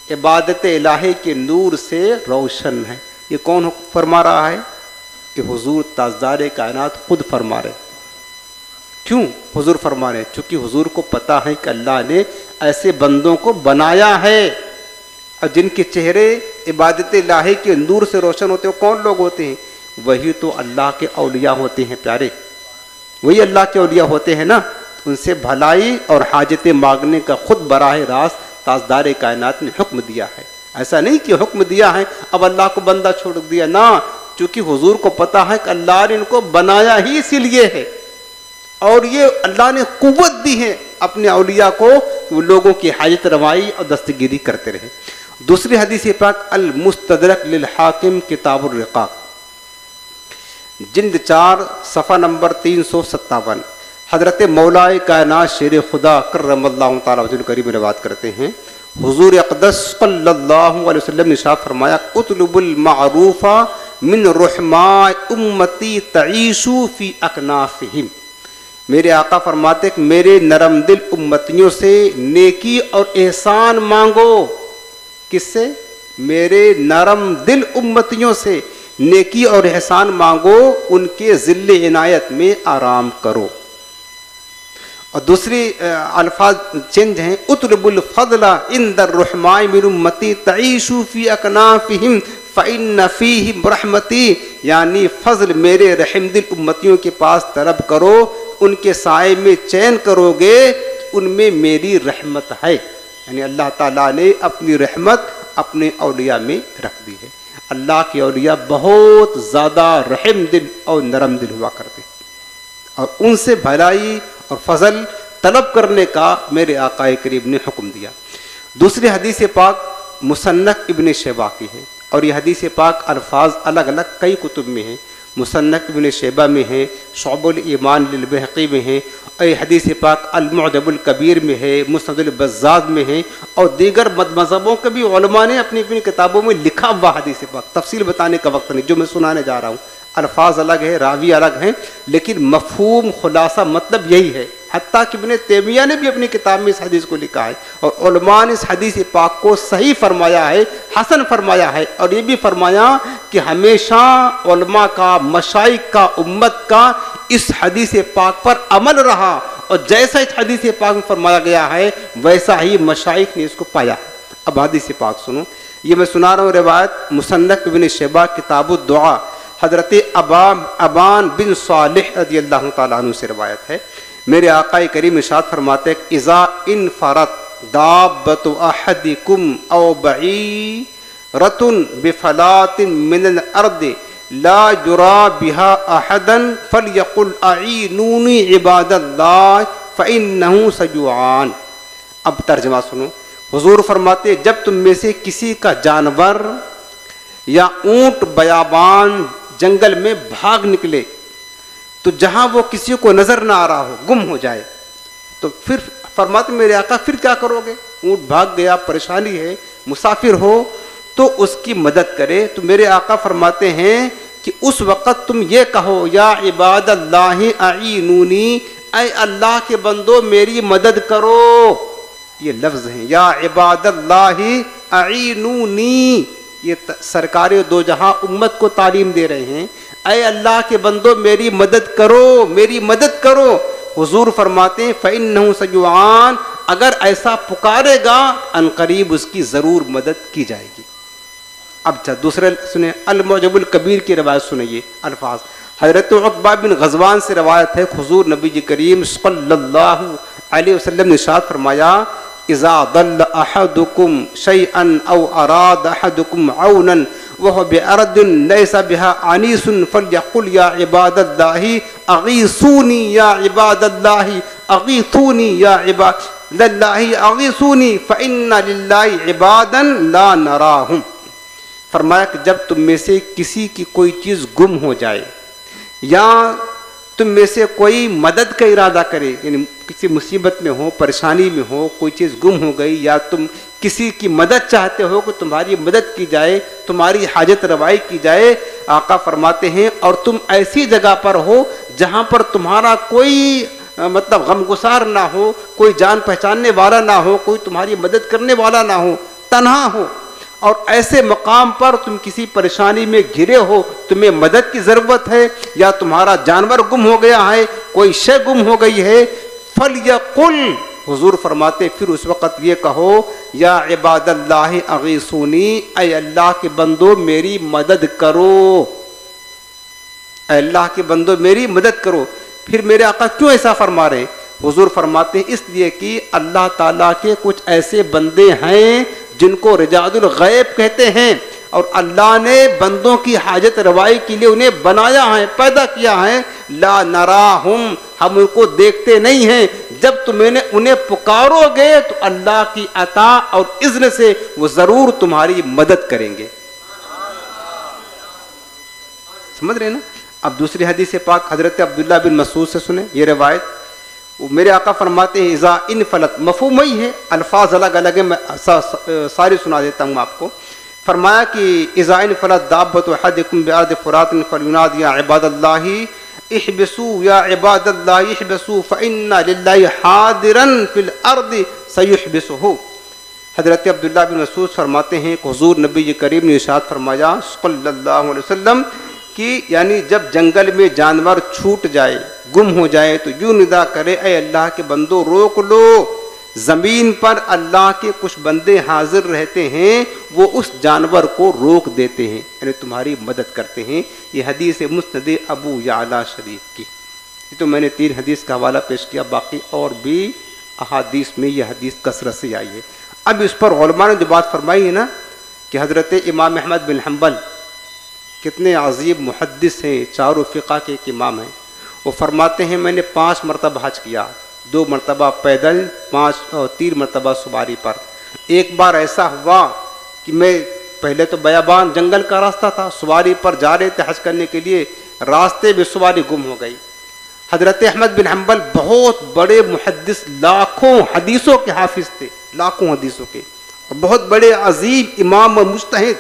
عبادت الہی کے نور سے روشن ہیں. یہ کون فرما رہا ہے؟ کہ حضور تاجدار کائنات خود فرما رہے. کیوں حضور فرما رہے؟ چونکہ حضور کو پتا ہے کہ اللہ نے ایسے بندوں کو بنایا ہے اور جن کے چہرے عبادت الہی کے نور سے روشن ہوتے ہیں. کون لوگ ہوتے ہیں؟ وہی تو اللہ کے اولیاء ہوتے ہیں پیارے، وہی اللہ کے اولیاء ہوتے ہیں نا. ان سے بھلائی اور حاجتیں مانگنے کا خود براہ راست تاجدار کائنات نے حکم دیا ہے. ایسا نہیں کہ حکم دیا ہے اب اللہ کو بندہ چھوڑ دیا، نہ، چونکہ حضور کو پتا ہے کہ اللہ نے ان کو بنایا ہی اسی لیے ہے اور یہ اللہ نے قوت دی ہے اپنے اولیاء کو وہ لوگوں کی حاجت روائی اور دستگیری کرتے رہے. دوسری حدیث پاک المستدرک للحاکم کتاب الرقاق جلد 4 صفحہ نمبر 357. حضرت مولا کائنات شیر خدا کرم اللہ تعالی وجہ الکریم روایت کرتے ہیں حضور اقدس صلی اللہ علیہ وسلم نے ارشاد فرمایا اطلب المعروف من رحماء امتی تعیشوا فی اکنافہم. میرے آقا فرماتے کہ میرے نرم دل امتیوں سے نیکی اور احسان مانگو. کس سے؟ میرے نرم دل امتیوں سے نیکی اور احسان مانگو، ان کے ذل عنایت میں آرام کرو. اور دوسری الفاظ چینج ہیں اطلب الفضل عند الرحماء من امتی تعیشوا فی اکنافہم فإن فیہم رحمتی، یعنی فضل میرے رحم دل امتیوں کے پاس طلب کرو، ان کے سائے میں چین کرو گے، ان میں میری رحمت ہے. یعنی اللہ تعالیٰ نے اپنی رحمت اپنے اولیاء میں رکھ دی ہے. اللہ کے اولیاء بہت زیادہ رحم دل اور نرم دل ہوا کرتے ہیں اور ان سے بھلائی اور فضل طلب کرنے کا میرے آقا کریم نے حکم دیا. دوسری حدیث پاک مصنف ابن شیبہ کی ہے اور یہ حدیث پاک الفاظ الگ الگ کئی کتب میں ہیں. مصنف ابن شیبہ میں ہے، شعب الایمان للبیہقی میں ہے، اور یہ حدیث پاک المعجم الکبیر میں ہے، مسند البزاز میں ہے اور دیگر مذہبوں کے بھی علماء نے اپنی اپنی کتابوں میں لکھا ہوا حدیث پاک. تفصیل بتانے کا وقت نہیں، جو میں سنانے جا رہا ہوں الفاظ الگ ہے، راوی الگ ہیں، لیکن مفہوم خلاصہ مطلب یہی ہے. حتیٰ کہ ابن تیمیہ نے بھی اپنی کتاب میں اس حدیث کو لکھا ہے اور علماء نے اس حدیث پاک کو صحیح فرمایا ہے، حسن فرمایا ہے اور یہ بھی فرمایا کہ ہمیشہ علماء کا، مشائخ کا، امت کا اس حدیث پاک پر عمل رہا اور جیسا اس حدیث پاک میں فرمایا گیا ہے ویسا ہی مشائخ نے اس کو پایا. اب حدیث پاک سنو، یہ میں سنا رہا ہوں روایت مصنف ابن شیبہ کتاب الدعا حضرت ابان بن صالح رضی اللہ تعالیٰ عنہ سے روایت ہے. میرے آقا کریم ارشاد فرماتے ہیں اذا انفرت دابۃ احدکم او بعیرۃ بفلاۃ من الارض لا یرا بها احدا فلیقل اعینونی عباد اللہ فانہ سجوعان۔ اب ترجمہ سنو، حضور فرماتے جب تم میں سے کسی کا جانور یا اونٹ بیابان جنگل میں بھاگ نکلے تو جہاں وہ کسی کو نظر نہ آ رہا ہو، گم ہو جائے، تو پھر فرماتے میرے آقا پھر کیا کرو گے؟ اونٹ بھاگ گیا، پریشانی ہے، مسافر ہو تو اس کی مدد کرے۔ تو میرے آقا فرماتے ہیں کہ اس وقت تم یہ کہو یا عباد اللہ اعینونی، اے اللہ کے بندو میری مدد کرو۔ یہ لفظ ہیں یا عباد اللہ اعینونی، یہ سرکار دو جہاں امت کو تعلیم دے رہے ہیں، اے اللہ کے بندو میری مدد کرو، میری مدد کرو۔ حضور فرماتے ہیں فإنہ سجوعان، اگر ایسا پکارے گا ان قریب اس کی ضرور مدد کی جائے گی۔ اب دوسرے سنیں، المعجم الکبیر کی روایت سنیے الفاظ۔ حضرت عقبہ بن غزوان سے روایت ہے، حضور نبی کریم صلی اللہ علیہ وسلم نے ارشاد فرمایا اذا ضل احدکم شیئا او اراد احدکم عونا وهو بأرض ليس بها عنيس فليقل يا عباد الله اغيثوني يا عباد الله اغيثوني يا عباد الله اغيثوني فإن لله عبادا لا نراهم۔ فرمایا کہ جب تم میں سے کسی کی کوئی چیز گم ہو جائے یا تم میں سے کوئی مدد کا ارادہ کرے، یعنی کسی مصیبت میں ہو، پریشانی میں ہو، کوئی چیز گم ہو گئی، یا تم کسی کی مدد چاہتے ہو کہ تمہاری مدد کی جائے، تمہاری حاجت روائی کی جائے، آقا فرماتے ہیں اور تم ایسی جگہ پر ہو جہاں پر تمہارا کوئی مطلب غمگسار نہ ہو، کوئی جان پہچاننے والا نہ ہو، کوئی تمہاری مدد کرنے والا نہ ہو، تنہا ہو، اور ایسے مقام پر تم کسی پریشانی میں گھرے ہو، تمہیں مدد کی ضرورت ہے، یا تمہارا جانور گم ہو گیا ہے، کوئی شے گم ہو گئی ہے، فَلْيَقُلْ، حضور فرماتے پھر اس وقت یہ کہو یا عباد اللہ اغیثونی، اے اللہ کے بندو میری مدد کرو، اے اللہ کے بندو میری مدد کرو۔ پھر میرے آقا کیوں ایسا فرما رہے؟ حضور فرماتے ہیں اس لیے کہ اللہ تعالیٰ کے کچھ ایسے بندے ہیں جن کو رجال الغیب کہتے ہیں، اور اللہ نے بندوں کی حاجت روائی کے لیے انہیں بنایا ہے، پیدا کیا ہے، لا نراہم، ہم ان کو دیکھتے نہیں ہیں، جب تم انہیں پکارو گے تو اللہ کی عطا اور اذن سے وہ ضرور تمہاری مدد کریں گے۔ سمجھ رہے نا؟ اب دوسری حدیث پاک حضرت عبداللہ بن مسعود سے سنیں یہ روایت۔ میرے آقا فرماتے ہیں اذا انفلت، مفہوم ہی ہے، الفاظ الگ الگ ہیں، میں ساری سنا دیتا ہوں آپ کو۔ فرمایا کہ اذا انفلت دابۃ احدکم بارض فرات فلینادی یا عباد اللہ احبسوا یا عباد اللہ احبسوا فإن للہ حاضرا فی الارض سیحبسہ۔ حضرت عبداللہ بن مسعود فرماتے ہیں کہ حضور نبی کریم نے ارشاد فرمایا صلی اللہ علیہ وسلم کہ یعنی جب جنگل میں جانور چھوٹ جائے، گم ہو جائے تو یوں ندا کرے اے اللہ کے بندو روک لو، زمین پر اللہ کے کچھ بندے حاضر رہتے ہیں، وہ اس جانور کو روک دیتے ہیں، یعنی تمہاری مدد کرتے ہیں۔ یہ حدیث مسند ابو یعلا شریف کی، یہ تو میں نے 3 حدیث کا حوالہ پیش کیا، باقی اور بھی احادیث میں یہ حدیث کثرت سے آئی ہے۔ اب اس پر علماء نے جو بات فرمائی ہے نا کہ حضرت امام احمد بن حنبل کتنے عظیم محدث ہیں، چاروں فقہ کے ایک امام ہیں، وہ فرماتے ہیں میں نے 5 مرتبہ حج کیا، 2 مرتبہ پیدل، 3 مرتبہ سواری پر۔ ایک بار ایسا ہوا کہ میں پہلے تو بیابان جنگل کا راستہ تھا، سواری پر جا رہے تھے حج کرنے کے لیے، راستے میں سواری گم ہو گئی۔ حضرت احمد بن حنبل بہت بڑے محدث، لاکھوں حدیثوں کے حافظ تھے، لاکھوں حدیثوں کے، اور بہت بڑے عظیم امام و مجتہد،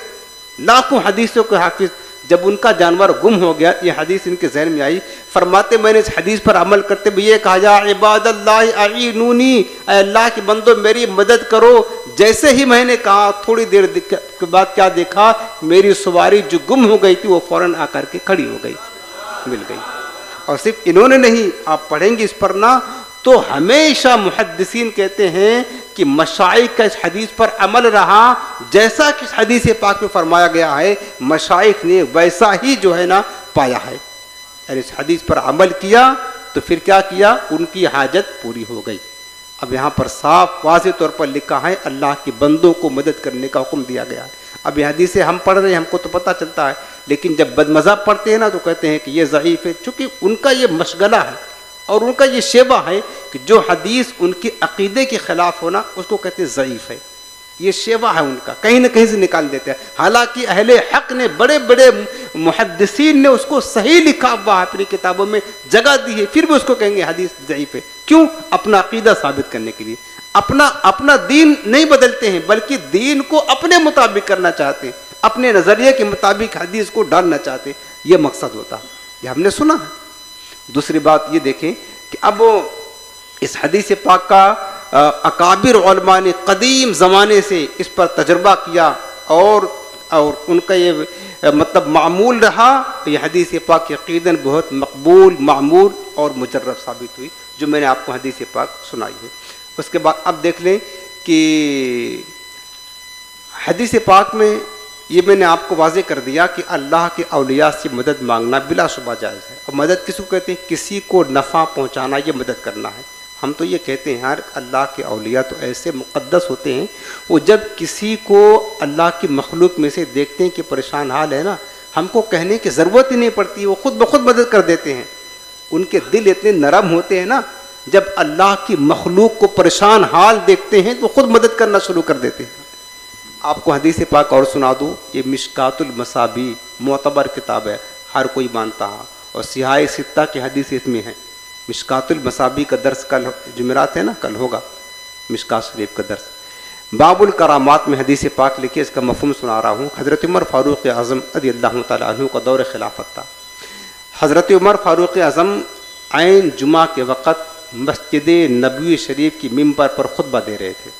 لاکھوں حدیثوں کے حافظ۔ جب ان کا جانور گم ہو گیا، یہ حدیث ان کے ذہن میں آئی، فرماتے میں نے اس حدیث پر عمل کرتے ہوئے یہ کہا یا عباد اللہ اعینونی، اے اللہ کے بندو میری مدد کرو۔ جیسے ہی میں نے کہا تھوڑی دیر کے بعد کیا دیکھا، میری سواری جو گم ہو گئی تھی وہ فوراً آ کر کے کھڑی ہو گئی، مل گئی۔ اور صرف انہوں نے نہیں، آپ پڑھیں گے اس پر نا تو ہمیشہ محدثین کہتے ہیں کہ مشائخ کا اس حدیث پر عمل رہا، جیسا کہ اس حدیث پاک میں فرمایا گیا ہے، مشائخ نے ویسا ہی جو ہے نا پایا ہے، یعنی اس حدیث پر عمل کیا تو پھر کیا کیا؟ ان کی حاجت پوری ہو گئی۔ اب یہاں پر صاف واضح طور پر لکھا ہے اللہ کے بندوں کو مدد کرنے کا حکم دیا گیا ہے۔ اب یہ حدیثیں ہم پڑھ رہے ہیں، ہم کو تو پتہ چلتا ہے، لیکن جب بد مذہب پڑھتے ہیں نا تو کہتے ہیں کہ یہ ضعیف ہے، چونکہ ان کا یہ مشغلہ ہے اور ان کا یہ شیوہ ہے کہ جو حدیث ان کے عقیدے کے خلاف ہونا اس کو کہتے ہیں ضعیف ہے۔ یہ شیوہ ہے ان کا، کہیں نہ کہیں سے نکال دیتے ہیں، حالانکہ اہل حق نے بڑے بڑے محدثین نے اس کو صحیح لکھا ہوا ہے، اپنی کتابوں میں جگہ دی ہے، پھر بھی اس کو کہیں گے حدیث ضعیف ہے۔ کیوں؟ اپنا عقیدہ ثابت کرنے کے لیے، اپنا دین نہیں بدلتے ہیں، بلکہ دین کو اپنے مطابق کرنا چاہتے ہیں، اپنے نظریے کے مطابق حدیث کو ڈالنا چاہتے ہیں، یہ مقصد ہوتا ہے، یہ ہم نے سنا ہے۔ دوسری بات یہ دیکھیں کہ اب اس حدیث پاک کا اکابر علماء نے قدیم زمانے سے اس پر تجربہ کیا اور ان کا یہ مطلب معمول رہا، یہ حدیث پاک یقیناً بہت مقبول، معمول اور مجرب ثابت ہوئی، جو میں نے آپ کو حدیث پاک سنائی ہے۔ اس کے بعد اب دیکھ لیں کہ حدیث پاک میں یہ میں نے آپ کو واضح کر دیا کہ اللہ کے اولیاء سے مدد مانگنا بلا شبہ جائز ہے۔ اور مدد کس کو کہتے ہیں؟ کسی کو نفع پہنچانا، یہ مدد کرنا ہے۔ ہم تو یہ کہتے ہیں یار اللہ کے اولیاء تو ایسے مقدس ہوتے ہیں، وہ جب کسی کو اللہ کی مخلوق میں سے دیکھتے ہیں کہ پریشان حال ہے نا، ہم کو کہنے کی ضرورت ہی نہیں پڑتی، وہ خود بخود مدد کر دیتے ہیں۔ ان کے دل اتنے نرم ہوتے ہیں نا، جب اللہ کی مخلوق کو پریشان حال دیکھتے ہیں تو خود مدد کرنا شروع کر دیتے ہیں۔ آپ کو حدیث پاک اور سنا دوں، یہ مشکات المصابیح معتبر کتاب ہے، ہر کوئی مانتا ہے، اور سیاہ ستہ کی حدیث اس میں ہے۔ مشکات المصابیح کا درس کل جمعرات ہے نا، کل ہوگا مشکات شریف کا درس۔ باب الکرامات میں حدیث پاک لکھی، اس کا مفہوم سنا رہا ہوں۔ حضرت عمر فاروق اعظم رضی اللہ تعالیٰ عنہ کا دور خلافت تھا۔ حضرت عمر فاروق اعظم عین جمعہ کے وقت مسجد نبوی شریف کی ممبر پر خطبہ دے رہے تھے،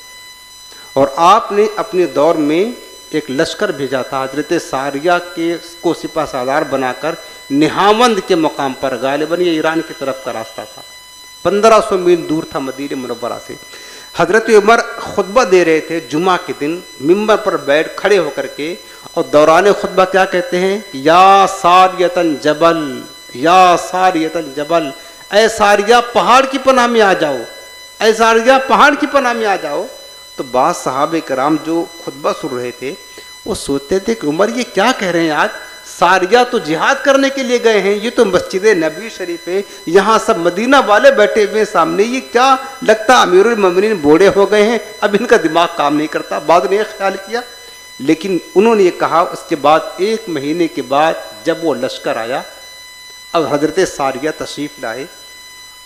اور آپ نے اپنے دور میں ایک لشکر بھیجا تھا حضرت ساریہ کو سپہ سالار بنا کر نہاوند کے مقام پر، غالباً یہ ایران کی طرف کا راستہ تھا، 1500 میل دور تھا مدینہ منورہ سے۔ حضرت عمر خطبہ دے رہے تھے جمعہ کے دن، ممبر پر بیٹھ کھڑے ہو کر کے، اور دوران خطبہ کیا کہتے ہیں؟ یا ساریۃ الجبل، یا ساریۃ الجبل، اے ساریہ پہاڑ کی پناہ میں آ جاؤ، اے ساریہ پہاڑ کی پناہ میں آ جاؤ۔ تو بعض صحابہ کرام جو خطبہ سن رہے تھے وہ سوچتے تھے کہ عمر یہ کیا کہہ رہے ہیں آج، ساریہ تو جہاد کرنے کے لیے گئے ہیں، یہ تو مسجد نبوی شریف ہے، یہاں سب مدینہ والے بیٹھے ہوئے سامنے، یہ کیا لگتا امیر المومنین بوڑھے ہو گئے ہیں، اب ان کا دماغ کام نہیں کرتا۔ بعد نے یہ خیال کیا، لیکن انہوں نے یہ کہا۔ اس کے بعد 1 مہینے کے بعد جب وہ لشکر آیا، اب حضرت ساریہ تشریف لائے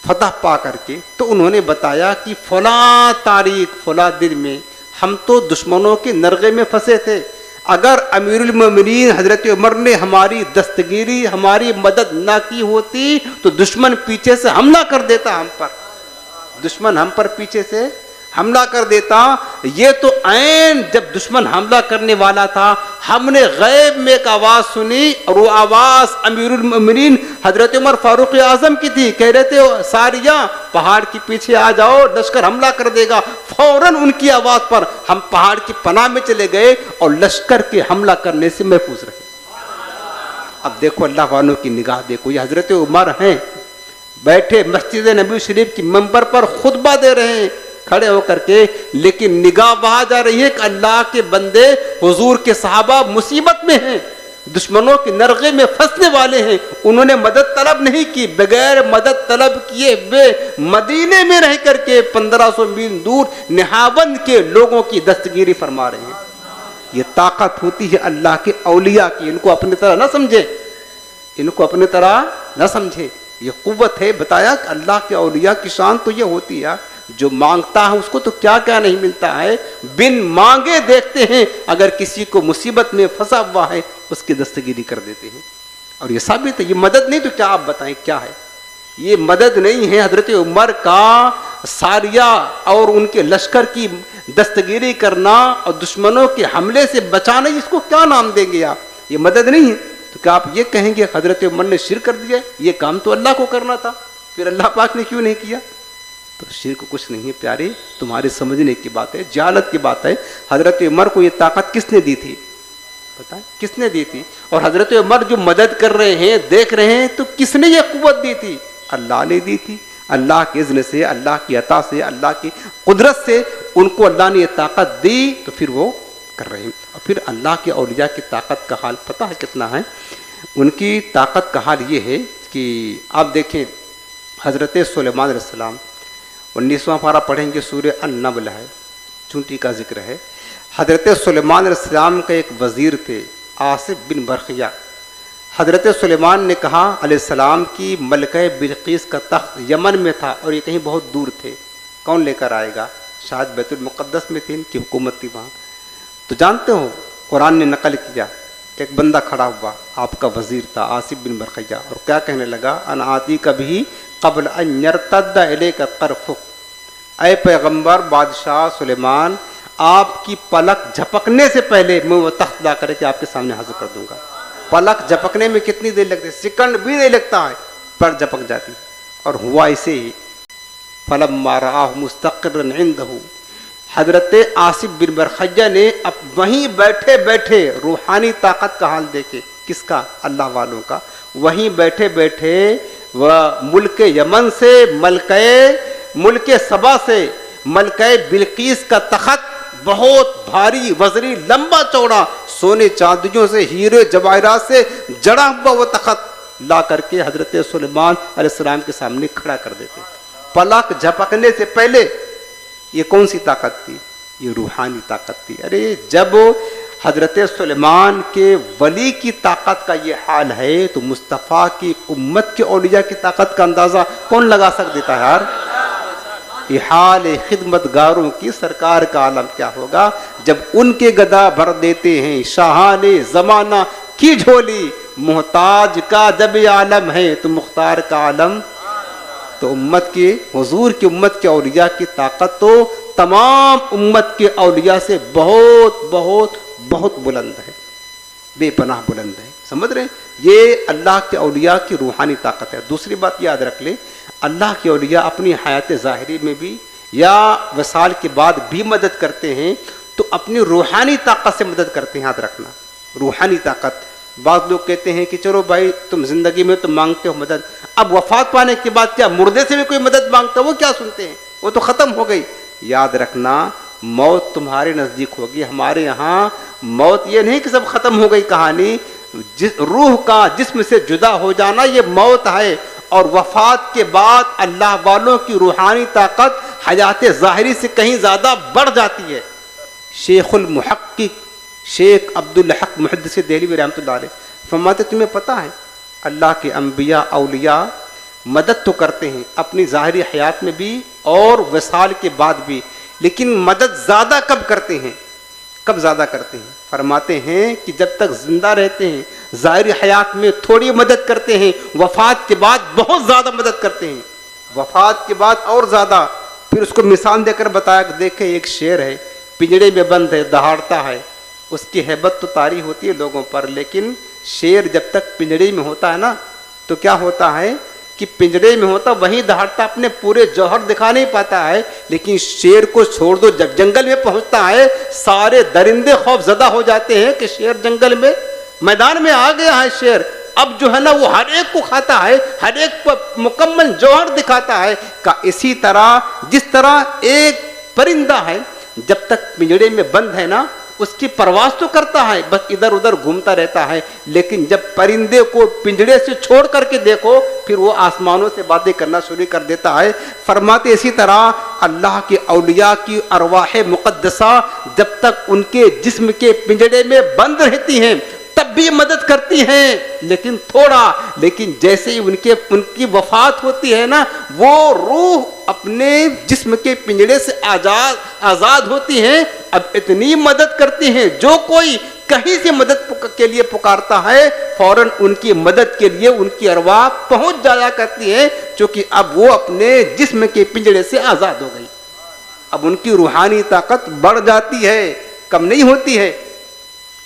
فتح پا کر کے، تو انہوں نے بتایا کہ فلاں تاریخ فلاں دن میں ہم تو دشمنوں کے نرغے میں پھنسے تھے، اگر امیر المومنین حضرت عمر نے ہماری دستگیری، ہماری مدد نہ کی ہوتی تو دشمن پیچھے سے حملہ کر دیتا ہم پر، دشمن ہم پر پیچھے سے حملہ کر دیتا۔ یہ تو عین جب دشمن حملہ کرنے والا تھا، ہم نے غیب میں ایک آواز سنی، اور وہ آواز امیر المومنین حضرت عمر فاروق اعظم کی تھی، کہہ رہے تھے ساریہ پہاڑ کے پیچھے آ جاؤ، لشکر حملہ کر دے گا۔ فوراً ان کی آواز پر ہم پہاڑ کی پناہ میں چلے گئے اور لشکر کے حملہ کرنے سے محفوظ رہے۔ اب دیکھو اللہ والوں کی نگاہ دیکھو، یہ حضرت عمر ہیں، بیٹھے مسجد نبوی شریف کی منبر پر خطبہ دے رہے ہیں کھڑے ہو کر کے، لیکن نگاہ وہاں جا رہی ہے کہ اللہ کے بندے حضور کے صحابہ مصیبت میں ہیں، دشمنوں کے نرغے میں پھنسنے والے ہیں، انہوں نے مدد طلب نہیں کی، بغیر مدد طلب کیے بے مدینے میں رہ کر کے 1500 میل دور نہاوند کے لوگوں کی دستگیری فرما رہے ہیں۔ یہ طاقت ہوتی ہے اللہ کے اولیاء کی، ان کو اپنی طرح نہ سمجھے، ان کو اپنی طرح نہ سمجھے، یہ قوت ہے۔ بتایا کہ اللہ کے اولیاء کی شان تو یہ ہوتی ہے، جو مانگتا ہے اس کو تو کیا کیا نہیں ملتا ہے، بن مانگے دیکھتے ہیں، اگر کسی کو مصیبت میں پھنسا ہوا ہے اس کی دستگیری کر دیتے ہیں۔ اور یہ ثابت ہے، یہ مدد نہیں تو کیا آپ بتائیں کیا ہے؟ یہ مدد نہیں ہے، حضرت عمر کا ساریہ اور ان کے لشکر کی دستگیری کرنا اور دشمنوں کے حملے سے بچانا، اس کو کیا نام دیں گے آپ؟ یہ مدد نہیں ہے۔ تو کیا آپ یہ کہیں گے حضرت عمر نے شرک کر دیا؟ یہ کام تو اللہ کو کرنا تھا، پھر اللہ پاک نے کیوں نہیں کیا؟ تو شرک کچھ نہیں ہے پیارے، تمہارے سمجھنے کی بات ہے، جہالت کی بات ہے۔ حضرت عمر کو یہ طاقت کس نے دی تھی؟ بتائیں کس نے دی تھی؟ اور حضرت عمر جو مدد کر رہے ہیں، دیکھ رہے ہیں، تو کس نے یہ قوت دی تھی؟ اللہ نے دی تھی، اللہ کے اذن سے، اللہ کی عطا سے، اللہ کی قدرت سے ان کو اللہ نے یہ طاقت دی، تو پھر وہ کر رہے ہیں۔ اور پھر اللہ کے اولیاء کی طاقت کا حال پتہ ہے کتنا ہے؟ ان کی طاقت کا حال یہ ہے کہ آپ دیکھیں حضرت سلیمان علیہ السلام، 19واں پارہ پڑھیں گے، سورہ النمل ہے، چونٹی کا ذکر ہے۔ حضرت سلیمان علیہ السلام کا ایک وزیر تھے آصف بن برقیہ۔ حضرت سلیمان نے کہا علیہ السلام کی ملکہ بلقیس کا تخت یمن میں تھا اور یہ کہیں بہت دور تھے، کون لے کر آئے گا؟ شاید بیت المقدس میں تھی، ان کی حکومت تھی وہاں۔ تو جانتے ہو قرآن نے نقل کیا، ایک بندہ کھڑا ہوا، آپ کا وزیر تھا آصف بن برقیہ، اور کیا کہنے لگا؟ انا آتی کبھی قبل ان یرتد الیک طرفک، اے پیغمبر بادشاہ سلیمان، آپ کی پلک جھپکنے سے پہلے میں وہ تخت لا کر کے آپ کے سامنے حاضر کر دوں گا۔ پلک جھپکنے میں کتنی دیر لگتی ہے؟ سیکنڈ بھی نہیں لگتا ہے، پر جھپک جاتی۔ اور ہوا اسے ہی، فلما رآہ مستقرا عنده، حضرت آصف بن برقیہ نے اب وہیں بیٹھے بیٹھے روحانی طاقت کا حال دیکھے، کس کا؟ اللہ والوں کا۔ وہیں بیٹھے بیٹھے وہ ملک یمن سے، ملک سبا سے ملکہ بلقیس کا تخت، بہت بھاری وزنی لمبا چوڑا، سونے چاندیوں سے، ہیرے جواہرات سے جڑا ہوا وہ تخت لا کر کے حضرت سلیمان علیہ السلام کے سامنے کھڑا کر دیتے۔ پلک جھپکنے سے پہلے یہ کون سی طاقت تھی؟ یہ روحانی طاقت تھی۔ ارے جب حضرت سلیمان کے ولی کی طاقت کا یہ حال ہے تو مصطفیٰ کی امت کے اولیاء کی طاقت کا اندازہ کون لگا دیتا ہے یار؟ یہ حال خدمت گاروں کی سرکار کا عالم کیا ہوگا جب ان کے گدا بھر دیتے ہیں شاہان زمانہ کی جھولی، محتاج کا جب عالم ہے تو مختار کا عالم۔ تو امت کے حضور کی امت کے اولیاء کی طاقت تو تمام امت کے اولیاء سے بہت بہت بہت بلند ہے، بے پناہ بلند ہے۔ سمجھ رہے ہیں؟ یہ اللہ کے اولیاء کی روحانی طاقت ہے۔ دوسری بات یاد رکھ لیں، اللہ کے اولیاء اپنی حیات ظاہری میں بھی یا وصال کے بعد بھی مدد کرتے ہیں تو اپنی روحانی طاقت سے مدد کرتے ہیں۔ یاد رکھنا، روحانی طاقت۔ بعض لوگ کہتے ہیں کہ چلو بھائی تم زندگی میں تم مانگتے ہو مدد، اب وفات پانے کے بعد کیا مردے سے بھی کوئی مدد مانگتا؟ وہ کیا سنتے ہیں، وہ تو ختم ہو گئی۔ یاد رکھنا، موت تمہارے نزدیک ہوگی، ہمارے یہاں موت یہ نہیں کہ سب ختم ہو گئی کہانی، روح کا جسم سے جدا ہو جانا یہ موت ہے، اور وفات کے بعد اللہ والوں کی روحانی طاقت حیات ظاہری سے کہیں زیادہ بڑھ جاتی ہے۔ شیخ المحقق شیخ عبدالحق محدث دہلوی رحمۃ اللہ علیہ فرماتے تمہیں پتہ ہے اللہ کے انبیاء اولیاء مدد تو کرتے ہیں اپنی ظاہری حیات میں بھی اور وصال کے بعد بھی، لیکن مدد زیادہ کب کرتے ہیں؟ کب زیادہ کرتے ہیں؟ فرماتے ہیں کہ جب تک زندہ رہتے ہیں ظاہری حیات میں تھوڑی مدد کرتے ہیں، وفات کے بعد بہت زیادہ مدد کرتے ہیں، وفات کے بعد اور زیادہ۔ پھر اس کو مثال دے کر بتایا کہ دیکھیں ایک شیر ہے، پنجڑے میں بند ہے، دہاڑتا ہے، اس کی ہیبت تو طاری ہوتی ہے لوگوں پر، لیکن شیر جب تک پنجڑے میں ہوتا ہے نا تو کیا ہوتا ہے کہ پنجڑے میں ہوتا وہیں دہاڑتا، اپنے پورے جوہر دکھا نہیں پاتا ہے، لیکن شیر کو چھوڑ دو، جب جنگل میں پہنچتا ہے سارے درندے خوف زدہ ہو جاتے ہیں کہ شیر جنگل میں میدان میں آ گیا ہے شیر، اب جو ہے نا وہ ہر ایک کو کھاتا ہے، ہر ایک کو مکمل جوہر دکھاتا ہے۔ کہ اسی طرح جس طرح ایک پرندہ ہے جب تک پنجڑے میں بند ہے نا اس کی پرواز تو کرتا ہے، بس ادھر ادھر گھومتا رہتا ہے، لیکن جب پرندے کو پنجڑے سے چھوڑ کر کے دیکھو پھر وہ آسمانوں سے باتیں کرنا شروع کر دیتا ہے۔ فرماتے اسی طرح اللہ کے اولیاء کی ارواح مقدسہ جب تک ان کے جسم کے پنجڑے میں بند رہتی ہیں تب بھی مدد کرتی ہیں، لیکن تھوڑا، لیکن جیسے ہی ان کی وفات ہوتی ہے نا وہ روح اپنے جسم کے پنجڑے سے آزاد ہوتی ہیں، اب اتنی مدد کرتی ہیں جو کوئی کہیں سے مدد کے لیے پکارتا ہے فوراً ان کی مدد کے لیے ان کی ارواح پہنچ جایا کرتی ہے، چونکہ اب وہ اپنے جسم کے پنجڑے سے آزاد ہو گئی، اب ان کی روحانی طاقت بڑھ جاتی ہے، کم نہیں ہوتی ہے۔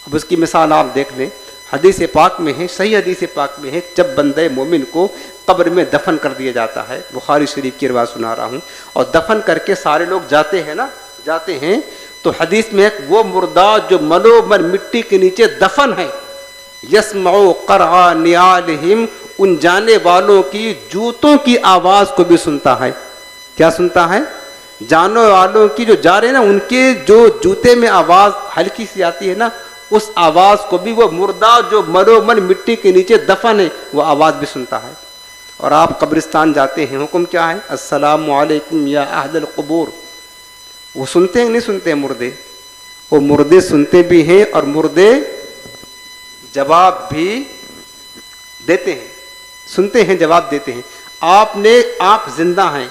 اب اس کی مثال آپ دیکھ لیں، حدیث پاک میں ہے، صحیح حدیث پاک میں ہے، جب بندے مومن کو قبر میں دفن کر دیا جاتا ہے، بخاری شریف کی روایت سنا رہا ہوں، اور دفن کر کے سارے لوگ جاتے ہیں تو حدیث میں ایک وہ مردہ جو ملو من مٹی کے نیچے دفن ہے، یسمع قرع نعالہم، ان جانے والوں کی جوتوں کی آواز کو بھی سنتا ہے. کیا سنتا ہے؟ جانے والوں کی جو جا رہے ہیں نا، ان کے جو جوتے میں آواز ہلکی سی آتی ہے نا، اس آواز کو بھی وہ مردہ جو مرو من مٹی کے نیچے دفن ہے وہ آواز بھی سنتا ہے. اور آپ قبرستان جاتے ہیں، حکم کیا ہے؟ السلام علیکم یا اہل القبور. وہ سنتے ہیں نہیں سنتے ہیں مردے؟ وہ مردے سنتے بھی ہیں اور مردے جواب بھی دیتے ہیں، سنتے ہیں جواب دیتے ہیں. آپ زندہ ہیں،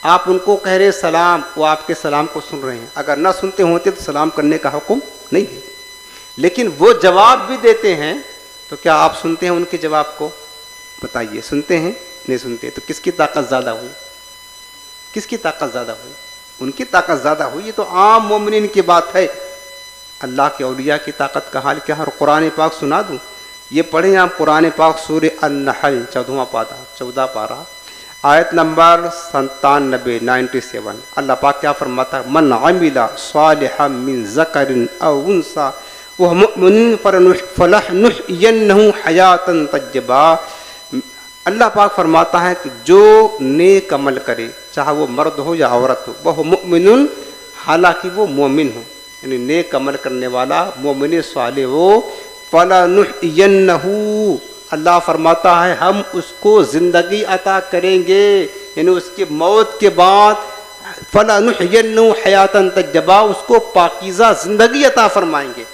آپ ان کو کہہ رہے سلام، وہ آپ کے سلام کو سن رہے ہیں. اگر نہ سنتے ہوتے تو سلام کرنے کا حکم نہیں ہے، لیکن وہ جواب بھی دیتے ہیں. تو کیا آپ سنتے ہیں ان کے جواب کو؟ بتائیے، سنتے ہیں نہیں سنتے؟ تو کس کی طاقت زیادہ ہوئی؟ کس کی طاقت زیادہ ہوئی؟ ان کی طاقت زیادہ ہوئی. یہ تو عام مومنین کی بات ہے. اللہ کے اولیاء کی طاقت کا حال کیا ہے؟ اور قرآن پاک سنا دوں، یہ پڑھیں آپ قرآن پاک سورہ النحل 14 پارہ آیت نمبر 97. اللہ پاک کیا فرماتا ہے؟ من عمل صالحا من ذکر او انثى وهو مؤمن فلنحيينه حیاتا طیبا. اللہ پاک فرماتا ہے کہ جو نیک عمل کرے، چاہے وہ مرد ہو یا عورت ہو، وہ مؤمن، حالانکہ وہ مومن ہو، یعنی نیک عمل کرنے والا مومن صالح ہو، فَلَنُحْيِيَنَّهُ، اللہ فرماتا ہے ہم اس کو زندگی عطا کریں گے، یعنی اس کی موت کے بعد فَلَنُحْيِيَنَّهُ حَيَاةً طَيِّبَةً، اس کو پاکیزہ زندگی عطا فرمائیں گے.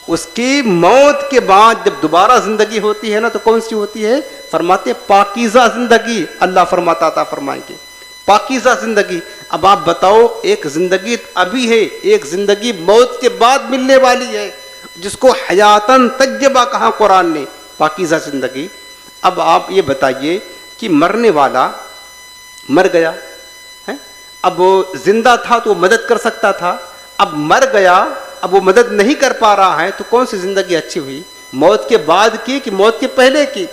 اس کی موت کے بعد جب دوبارہ زندگی ہوتی ہے نا تو کون سی ہوتی ہے؟ فرماتے پاکیزہ زندگی اللہ فرماتا عطا فرمائیں گے، پاکیزہ زندگی. اب آپ بتاؤ، ایک زندگی ابھی ہے، ایک زندگی موت کے بعد ملنے والی ہے، جس کو حیاتاً طیبہ کہا قرآن نے، پاکیزہ زندگی. اب آپ یہ بتائیے کہ مرنے والا مر گیا ہے، اب وہ زندہ تھا تو وہ مدد کر سکتا تھا، اب مر گیا، اب وہ مدد نہیں کر پا رہا ہے، تو کون سی زندگی اچھی ہوئی؟ موت کے بعد کی کہ موت کے پہلے کی؟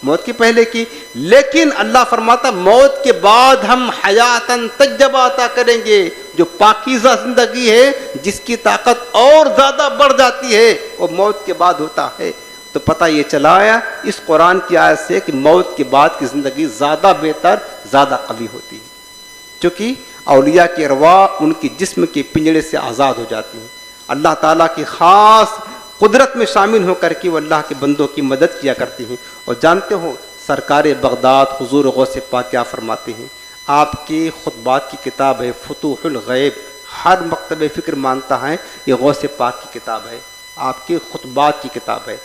موت کے پہلے کی. لیکن اللہ فرماتا موت کے بعد ہم حیاتاً طیبہ عطا کریں گے، جو پاکیزہ زندگی ہے، جس کی طاقت اور زیادہ بڑھ جاتی ہے، وہ موت کے بعد ہوتا ہے. تو پتہ یہ چلا ہے اس قرآن کی آیت سے کہ موت کے بعد کی زندگی زیادہ بہتر، زیادہ قوی ہوتی ہے، کیونکہ اولیاء کی ارواح ان کی جسم کے پنجڑے سے آزاد ہو جاتی ہیں. اللہ تعالیٰ کی خاص قدرت میں شامل ہو کر کے وہ اللہ کے بندوں کی مدد کیا کرتی ہیں. اور جانتے ہو سرکار بغداد حضور غوث پاک کیا فرماتے ہیں؟ آپ کے خطبات کی کتاب ہے فتوح الغیب، ہر مکتب فکر مانتا ہے یہ غوث پاک کی کتاب ہے، آپ کے خطبات کی کتاب ہے.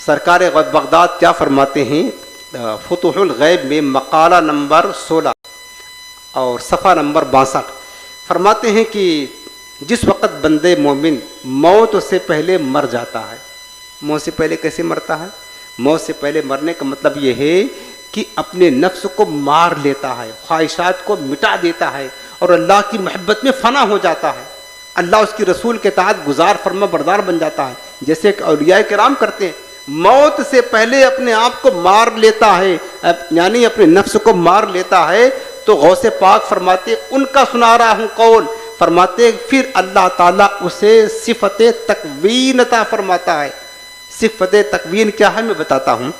سرکار بغداد کیا فرماتے ہیں؟ فتوح الغیب میں مقالہ نمبر 16 اور صفحہ نمبر 62 فرماتے ہیں کہ جس وقت بندے مومن موت سے پہلے مر جاتا ہے، موت سے پہلے کیسے مرتا ہے؟ موت سے پہلے مرنے کا مطلب یہ ہے کہ اپنے نفس کو مار لیتا ہے، خواہشات کو مٹا دیتا ہے اور اللہ کی محبت میں فنا ہو جاتا ہے، اللہ اس کی رسول کے اطاعت گزار فرما بردار بن جاتا ہے، جیسے کہ اولیاء کرام کرتے ہیں. موت سے پہلے اپنے آپ کو مار لیتا ہے، یعنی اپنے نفس کو مار لیتا ہے. تو غوث پاک فرماتے ان کا سنا رہا ہوں قول، فرماتے پھر اللہ تعالیٰ اسے صفت تکوین عطا فرماتا ہے. صفت تکوین کیا ہے میں بتاتا ہوں.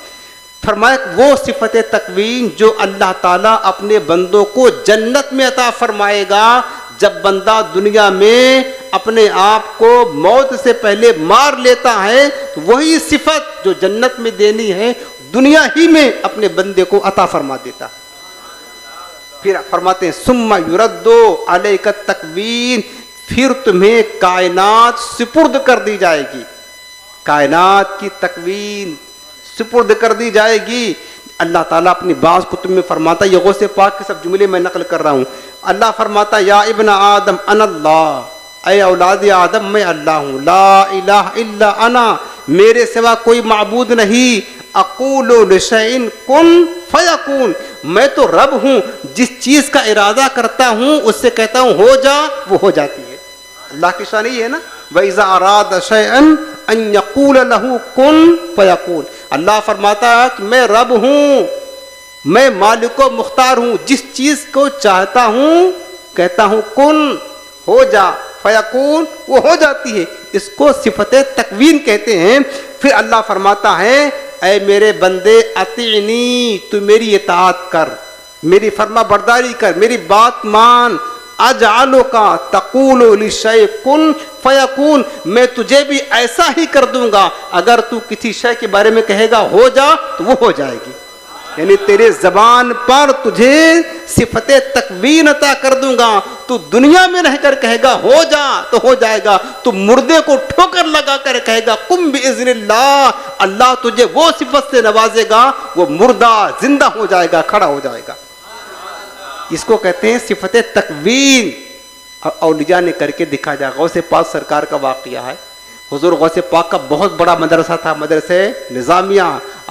فرمایا وہ صفت تکوین جو اللہ تعالیٰ اپنے بندوں کو جنت میں عطا فرمائے گا جب بندہ دنیا میں اپنے آپ کو موت سے پہلے مار لیتا ہے، وہی صفت جو جنت میں دینی ہے دنیا ہی میں اپنے بندے کو عطا فرما دیتا ہے. پھر فرماتے ہیں ثم یردو علیک التکوین، پھر تمہیں کائنات سپرد کر دی جائے گی، کائنات کی تکوین سپرد کر دی جائے گی. اللہ تعالیٰ اپنی بعض کتب میں فرماتا ہے، یہ غوث پاک کے سب جملے میں نقل کر رہا ہوں. اللہ فرماتا یا ابن آدم انا اللہ، اے اولاد آدم میں اللہ ہوں، لا الہ الا انا، میرے سوا کوئی معبود نہیں. اقول لشیء کن فیکون، میں تو رب ہوں، جس چیز کا ارادہ کرتا ہوں اس سے کہتا ہوں ہو جا، وہ ہو جاتی ہے. اللہ کی شان یہ ہے نا، وَإِذَا أَرَادَ شَيْئًا أَن يَقُولَ لَهُ كُن فَيَكُونُ. اللہ فرماتا ہے کہ میں رب ہوں، میں مالک و مختار ہوں، جس چیز کو چاہتا ہوں کہتا ہوں کن، ہو جا، فیکون، وہ ہو جاتی ہے. اس کو صفت تکوین کہتے ہیں. پھر اللہ فرماتا ہے اے میرے بندے اطیعنی، تو میری اطاعت کر، میری فرما برداری کر، میری بات مان، اجعلک تقول للشیء کن فیکون، میں تجھے بھی ایسا ہی کر دوں گا، اگر تو کسی شے کے بارے میں کہے گا ہو جا تو وہ ہو جائے گی، یعنی تیرے زبان پر تجھے صفت تکوین عطا کر دوں گا، تو دنیا میں رہ کر کہے گا ہو جا تو ہو جائے گا، تو مردے کو ٹھوکر لگا کر کہے گا قم باذن اللہ، اللہ تجھے وہ صفت سے نوازے گا، وہ مردہ زندہ ہو جائے گا، کھڑا ہو جائے گا۔ اس کو کہتے ہیں صفت تکوین، اولیاء نے کر کے دکھا جائے۔ غوث پاک سرکار کا واقعہ ہے، حضور غوث پاک کا بہت بڑا مدرسہ تھا، مدرسہ نظامیہ،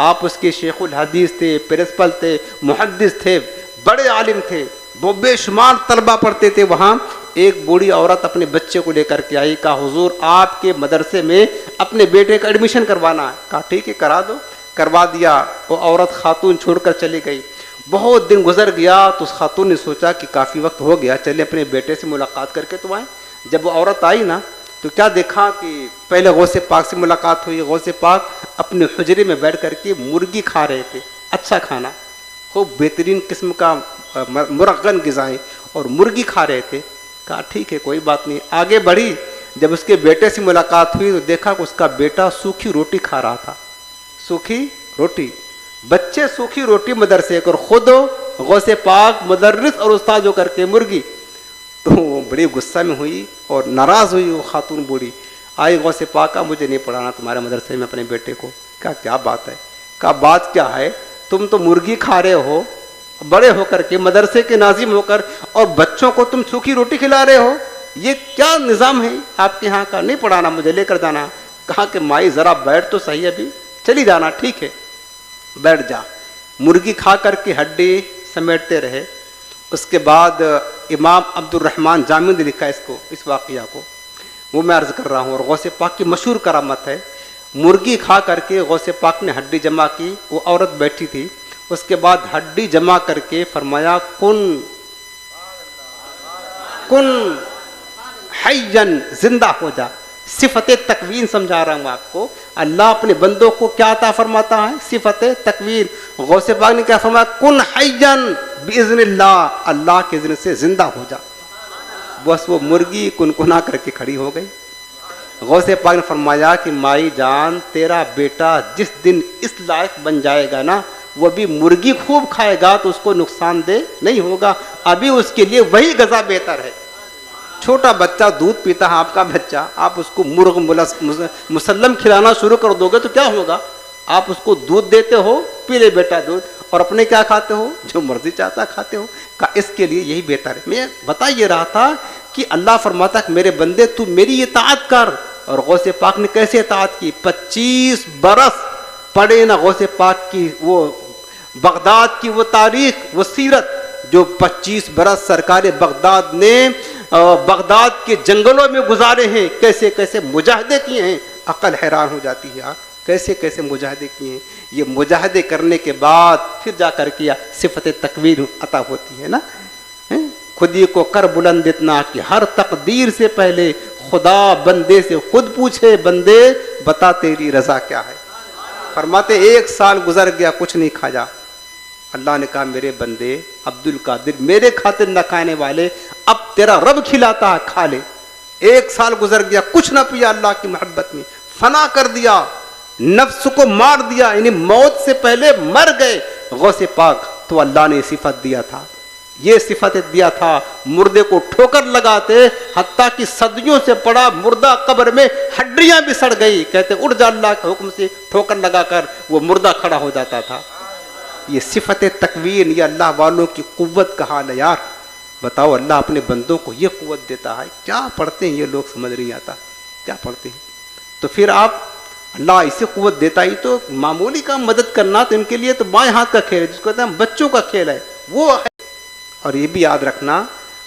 آپ اس کے شیخ الحدیث تھے، پرنسپل تھے، محدث تھے، بڑے عالم تھے، وہ بے شمار طلبہ پڑھتے تھے وہاں۔ ایک بوڑھی عورت اپنے بچے کو لے کر کے آئی، کہا حضور آپ کے مدرسے میں اپنے بیٹے کا ایڈمیشن کروانا ہے۔ کہا ٹھیک ہے کرا دو، کروا دیا۔ وہ عورت خاتون چھوڑ کر چلی گئی۔ بہت دن گزر گیا تو اس خاتون نے سوچا کہ کافی وقت ہو گیا، چلے اپنے بیٹے سے ملاقات کر کے تو آئیں۔ جب وہ عورت آئی نا تو کیا دیکھا کہ پہلے غوث پاک سے ملاقات ہوئی، غوث پاک اپنے حجرے میں بیٹھ کر کے مرغی کھا رہے تھے، اچھا کھانا، خوب بہترین قسم کا مرغن غذائیں، اور مرغی کھا رہے تھے۔ کہا ٹھیک ہے کوئی بات نہیں، آگے بڑھی۔ جب اس کے بیٹے سے ملاقات ہوئی تو دیکھا کہ اس کا بیٹا سوکھی روٹی کھا رہا تھا، سوکھی روٹی۔ بچے سوکھی روٹی مدرسے اور خود غوث پاک مدرس اور استاد ہو کر کے مرغی۔ تو وہ بڑی غصہ میں ہوئی اور ناراض ہوئی وہ خاتون بوڑھی، آئی غوث پاک کا مجھے نہیں پڑھانا تمہارے مدرسے میں اپنے بیٹے کو۔ کہا کیا بات ہے؟ کہا بات کیا ہے، تم تو مرغی کھا رہے ہو بڑے ہو کر کے، مدرسے کے ناظم ہو کر، اور بچوں کو تم سوکھی روٹی کھلا رہے ہو، یہ کیا نظام ہے آپ کے یہاں کا؟ نہیں پڑھانا مجھے، لے کر جانا۔ کہا کہ مائی ذرا بیٹھ تو صحیح، ابھی چلی جانا، ٹھیک ہے بیٹھ جا۔ مرغی کھا کر کے ہڈی سمیٹتے رہے۔ اس کے بعد امام عبد الرحمن جامی نے لکھا اس واقعہ کو، وہ میں عرض کر رہا ہوں، اور غوث پاک کی مشہور کرامت ہے۔ مرغی کھا کر کے غوث پاک نے ہڈی جمع کی، وہ عورت بیٹھی تھی، اس کے بعد ہڈی جمع کر کے فرمایا کن حیّن، زندہ ہو جا۔ صفت تکوین سمجھا رہا ہوں آپ کو، اللہ اپنے بندوں کو کیا عطا فرماتا ہے؟ صفت تکوین۔ غوث پاک نے کیا فرمایا؟ کن حیّن باذن اللہ، اللہ کے اذن سے زندہ ہو جا۔ بس وہ مرغی کنکنا کر کے کھڑی ہو گئی۔ غوث پاک نے فرمایا کہ مائی جان، تیرا بیٹا جس دن اس لائق بن جائے گا نا، وہ بھی مرغی خوب کھائے گا تو اس کو نقصان دہ نہیں ہوگا، ابھی اس کے لیے وہی غذا بہتر ہے۔ چھوٹا بچہ دودھ پیتا ہے، آپ کا بچہ، آپ اس کو مرغ مسلم کھلانا شروع کر دو گے تو کیا ہوگا؟ آپ اس کو دودھ دیتے ہو، پی لے بیٹا دودھ، اور اپنے کیا کھاتے ہو؟ جو مرضی چاہتا کھاتے ہو۔ اس کے لیے یہی بہتر ہے۔ میں بتا یہ رہا تھا کہ اللہ فرماتا کہ میرے بندے تو میری اطاعت کر، اور غوث پاک نے کیسے اطاعت کی؟ 25 برس پڑھے نا غوث پاک کی وہ بغداد کی وہ تاریخ، وہ سیرت، جو 25 برس سرکار بغداد نے بغداد کے جنگلوں میں گزارے ہیں، کیسے کیسے مجاہدے کیے ہیں، عقل حیران ہو جاتی ہے، کیسے کیسے مجاہدے کیے ہیں۔ یہ مجاہدے کرنے کے بعد پھر جا کر کے صفت تکوین عطا ہوتی ہے نا۔ خودی کو کر بلند اتنا کہ ہر تقدیر سے پہلے خدا بندے سے خود پوچھے، بندے بتا تیری رضا کیا ہے۔ فرماتے 1 سال گزر گیا، کچھ نہیں کھایا۔ اللہ نے کہا میرے بندے عبد القادر، میرے خاطر نہ کھانے والے، اب تیرا رب کھلاتا ہے، کھا لے۔ 1 سال گزر گیا، کچھ نہ پیا، اللہ کی محبت میں فنا کر دیا، نفس کو مار دیا، یعنی موت سے پہلے مر گئے غوث پاک۔ تو اللہ نے صفت دیا تھا، یہ صفت دیا تھا، مردے کو ٹھوکر لگاتے، حتیٰ کہ صدیوں سے پڑا مردہ قبر میں ہڈیاں بھی سڑ گئی، کہتے اٹھ جا، اللہ کے حکم سے ٹھوکر لگا کر وہ مردہ کھڑا ہو جاتا تھا۔ یہ صفت تکوین، یہ اللہ والوں کی قوت کا حال ہے یار۔ بتاؤ اللہ اپنے بندوں کو یہ قوت دیتا ہے، کیا پڑھتے ہیں یہ لوگ سمجھ نہیں آتا، کیا پڑھتے ہیں؟ تو پھر آپ اللہ ایسی قوت دیتا ہی تو معمولی کا مدد کرنا تو ان کے لیے تو بائیں ہاتھ کا کھیل ہے، جس کو کہتے ہیں بچوں کا کھیل ہے وہ ہے۔ اور یہ بھی یاد رکھنا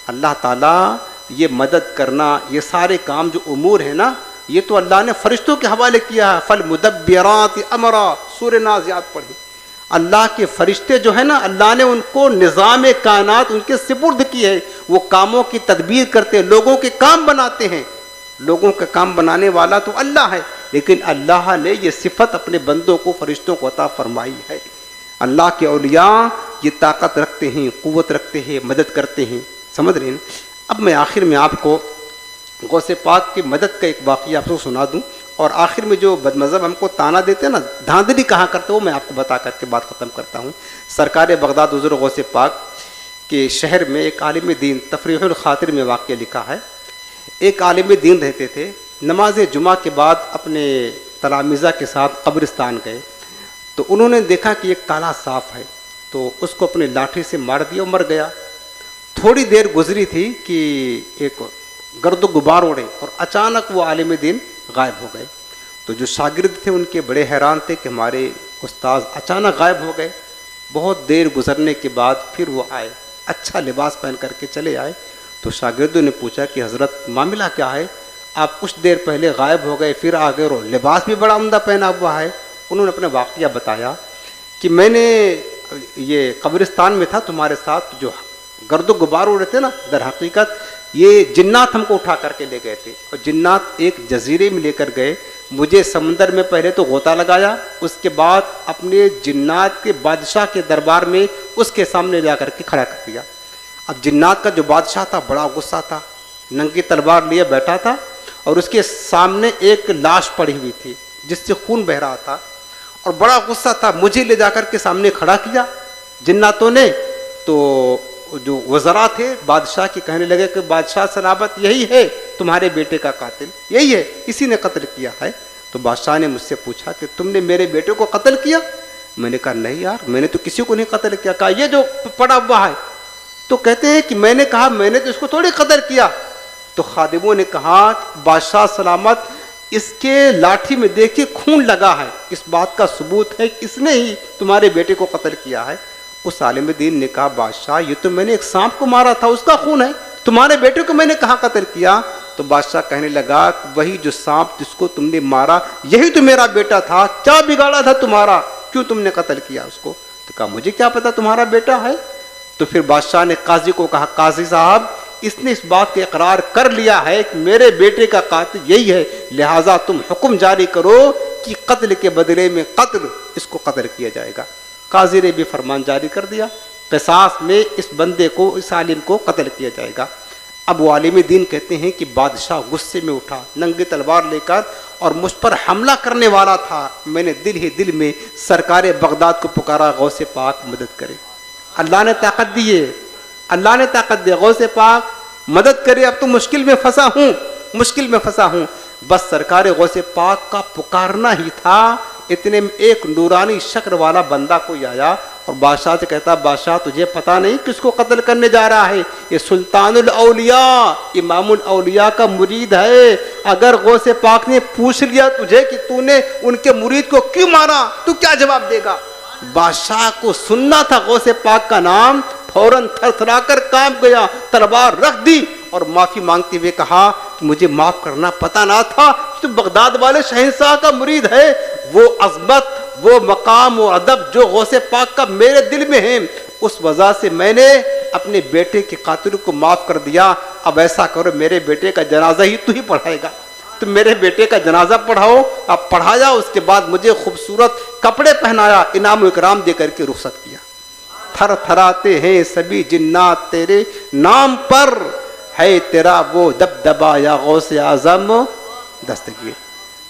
اللہ تعالیٰ یہ مدد کرنا، یہ سارے کام جو امور ہیں نا، یہ تو اللہ نے فرشتوں کے حوالے کیا ہے۔ فالمدبرات امرا، سورہ نازعات پڑھی۔ اللہ کے فرشتے جو ہیں نا، اللہ نے ان کو نظام کائنات ان کے سپرد کی ہے، وہ کاموں کی تدبیر کرتے ہیں، لوگوں کے کام بناتے ہیں۔ لوگوں کا کام بنانے والا تو اللہ ہے، لیکن اللہ نے یہ صفت اپنے بندوں کو فرشتوں کو عطا فرمائی ہے. اللہ کے اولیاء یہ طاقت رکھتے ہیں, قوت رکھتے ہیں, مدد کرتے ہیں. سمجھ رہے ہیں. اب میں آخر میں آپ کو غوث پاک کی مدد کا ایک واقعہ آپ کو سنا دوں, اور آخر میں جو بد مذہب ہم کو تانا دیتے ہیں نا, دھاندلی کہاں کرتے, وہ میں آپ کو بتا کر کے بات ختم کرتا ہوں. سرکار بغداد حضور غوث پاک کے شہر میں ایک عالم دین تفریح الخاطر میں واقعہ لکھا ہے. ایک عالم دین رہتے تھے, نماز جمعہ کے بعد اپنے تلامذہ کے ساتھ قبرستان گئے تو انہوں نے دیکھا کہ ایک کالا صاف ہے, تو اس کو اپنے لاٹھی سے مار دیا اور مر گیا. تھوڑی دیر گزری تھی کہ ایک گرد و غبار اڑے اور اچانک وہ عالم دین غائب ہو گئے. تو جو شاگرد تھے ان کے بڑے حیران تھے کہ ہمارے استاذ اچانک غائب ہو گئے. بہت دیر گزرنے کے بعد پھر وہ آئے, اچھا لباس پہن کر کے چلے آئے. تو شاگردوں نے پوچھا کہ حضرت معاملہ کیا ہے, آپ کچھ دیر پہلے غائب ہو گئے پھر آ گئے اور لباس بھی بڑا عمدہ پہنا ہوا ہے. انہوں نے اپنا واقعہ بتایا کہ میں نے یہ قبرستان میں تھا تمہارے ساتھ, جو گرد و غبار اڑے تھے نا, در حقیقت یہ جنات ہم کو اٹھا کر کے لے گئے تھے, اور جنات ایک جزیرے میں لے کر گئے. مجھے سمندر میں پہلے تو غوطہ لگایا, اس کے بعد اپنے جنات کے بادشاہ کے دربار میں اس کے سامنے جا کر کے کھڑا کر دیا. اب جنات کا جو بادشاہ تھا بڑا غصہ تھا, ننگی تلوار لیے بیٹھا تھا, اور اس کے سامنے ایک لاش پڑی ہوئی تھی جس سے خون بہہ رہا تھا, اور بڑا غصہ تھا. مجھے لے جا کر کے سامنے کھڑا کیا جناتوں نے. تو جو وزراء تھے بادشاہ کے کہنے لگے کہ بادشاہ سلامت, یہی ہے تمہارے بیٹے کا قاتل, یہی ہے, اسی نے قتل کیا ہے. تو بادشاہ نے مجھ سے پوچھا کہ تم نے میرے بیٹے کو قتل کیا؟ میں نے کہا نہیں یار, میں نے تو کسی کو نہیں قتل کیا. کہا یہ جو پڑا ہوا ہے. تو کہتے ہیں کہ میں نے کہا میں نے تو اس کو تھوڑی قتل کیا. تو خادموں نے کہا بادشاہ سلامت, اس کے لاٹھی میں دیکھیے خون لگا ہے, اس بات کا ثبوت ہے کہ اس نے ہی تمہارے بیٹے کو قتل کیا ہے. اس عالم دین نے کہا بادشاہ یہ تو میں نے ایک سانپ کو مارا تھا, اس کا خون ہے, تمہارے بیٹے کو میں نے کہاں قتل کیا؟ تو بادشاہ کہنے لگا وہی جو سانپ جس کو تم نے مارا یہی تو میرا بیٹا تھا, کیا بگاڑا تھا تمہارا, کیوں تم نے قتل کیا اس کو؟ تو کہا مجھے کیا پتا تمہارا بیٹا ہے. تو پھر بادشاہ نے قاضی کو کہا قاضی صاحب اس نے اس بات کا اقرار کر لیا ہے کہ میرے بیٹے کا قاتل یہی ہے, لہٰذا تم حکم جاری کرو کہ قتل کے بدلے میں قتل, اس کو قتل کیا جائے گا. قاضی نے بھی فرمان جاری کر دیا, قصاص میں اس بندے کو, اس عالم کو قتل کیا جائے گا. اب وہ عالم دین کہتے ہیں کہ بادشاہ غصے میں اٹھا ننگی تلوار لے کر اور مجھ پر حملہ کرنے والا تھا. میں نے دل ہی دل میں سرکار بغداد کو پکارا غوث پاک مدد کرے. اللہ نے طاقت دی ہے, اللہ نے طاقت دی, غوث پاک مدد کرے, اب تو مشکل میں پھنسا ہوں, مشکل میں پھنسا ہوں. بس سرکار غوث پاک کا پکارنا ہی تھا, اتنے میں ایک نورانی شکل والا بندہ کوئی آیا اور بادشاہ سے کہتا بادشاہ تجھے پتا نہیں کس کو قتل کرنے جا رہا ہے, یہ سلطان الاولیاء امام الاولیاء کا مرید ہے. اگر غوث پاک نے پوچھ لیا تجھے کہ تو نے ان کے مرید کو کیوں مارا تو کیا جواب دے گا؟ بادشاہ کو سننا تھا غوث پاک کا نام, فوراً تھر تھرا کر کانپ گیا, تلوار رکھ دی اور معافی مانگتے ہوئے کہا کہ مجھے معاف کرنا پتہ نہ تھا کہ تو بغداد والے شہنشاہ کا مرید ہے. وہ عظمت, وہ مقام و ادب جو غوث پاک کا میرے دل میں ہے, اس وجہ سے میں نے اپنے بیٹے کے قاتل کو معاف کر دیا. اب ایسا کرو میرے بیٹے کا جنازہ ہی تو ہی پڑھائے گا, تو میرے بیٹے کا جنازہ پڑھاؤ. اب پڑھایا, اس کے بعد مجھے خوبصورت کپڑے پہنایا, انعام و اکرام دے کر کے رخصت کیا. تھر تھراتے ہیں سبھی جنات تیرے نام پر, ہے تیرا وہ دبدبا یا غوث اعظم دستگیر.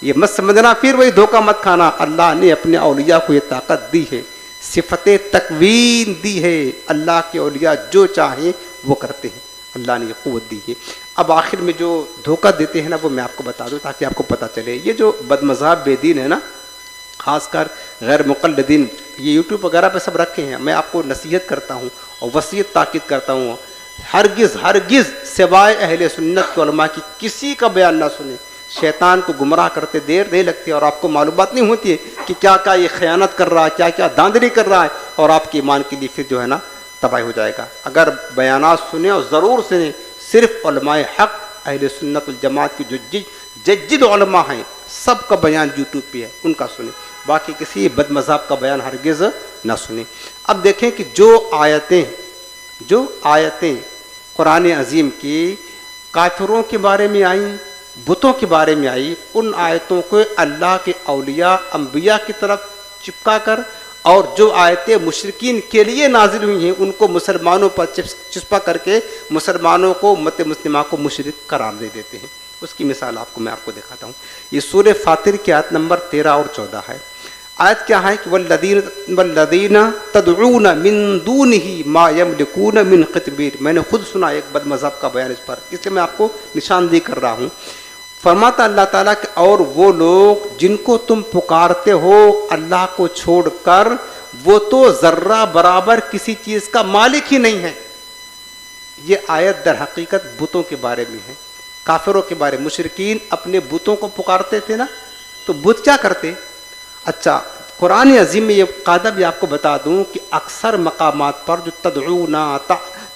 یہ مت سمجھنا پھر وہی دھوکہ مت کھانا. اللہ نے اپنے اولیاء کو یہ طاقت دی ہے, صفت تکوین دی ہے. اللہ کے اولیاء جو چاہیں وہ کرتے ہیں, اللہ نے یہ قوت دی ہے. اب آخر میں جو دھوکہ دیتے ہیں نا وہ میں آپ کو بتا دوں تاکہ آپ کو پتہ چلے. یہ جو بد مذہب بے دین ہے نا, خاص کر غیر مقلدین, یہ یوٹیوب وغیرہ پہ سب رکھے ہیں. میں آپ کو نصیحت کرتا ہوں اور وصیت تاکید کرتا ہوں, ہرگز ہرگز سوائے اہل سنت کے علماء کی کسی کا بیان نہ سنیں. شیطان کو گمراہ کرتے دیر نہیں لگتی اور آپ کو معلومات نہیں ہوتی ہے کہ کیا کیا یہ خیانت کر رہا ہے, کیا کیا داندلی کر رہا ہے, اور آپ کے ایمان کے لیے پھر جو ہے نا تباہی ہو جائے گا. اگر بیانات سنیں اور ضرور سنیں, صرف علماء حق اہل سنت الجماعت کی جو جد علماء ہیں سب کا بیان یوٹیوب پہ ہے, ان کا سنیں. باقی کسی بد مذہب کا بیان ہرگز نہ سنیں. اب دیکھیں کہ جو آیتیں قرآن عظیم کی کافروں کے بارے میں آئیں, بتوں کے بارے میں آئی ان آیتوں کو اللہ کے اولیاء انبیاء کی طرف چپکا کر اور جو آیتیں مشرکین کے لیے نازل ہوئی ہیں ان کو مسلمانوں پر چسپا کر کے مسلمانوں کو امت مسلمہ کو مشرک قرار دے دیتے ہیں. اس کی مثال میں آپ کو دکھاتا ہوں. یہ سورہ فاطر کی آیت نمبر 13 اور 14 ہے. آیت کیا ہے کہ والذین تدعون من دونہ ما یملکون من قطمیر. میں نے خود سنا ایک بد مذہب کا بیان اس پر، اس لیے میں آپ کو نشاندہی کر رہا ہوں. فرماتا اللہ تعالیٰ کہ اور وہ لوگ جن کو تم پکارتے ہو اللہ کو چھوڑ کر، وہ تو ذرہ برابر کسی چیز کا مالک ہی نہیں ہے. یہ آیت در حقیقت بتوں کے بارے میں ہے، کافروں کے بارے. مشرکین اپنے بتوں کو پکارتے تھے نا، تو بت کیا کرتے؟ اچھا، قرآن عظیم میں یہ قاعدہ بھی آپ کو بتا دوں کہ اکثر مقامات پر جو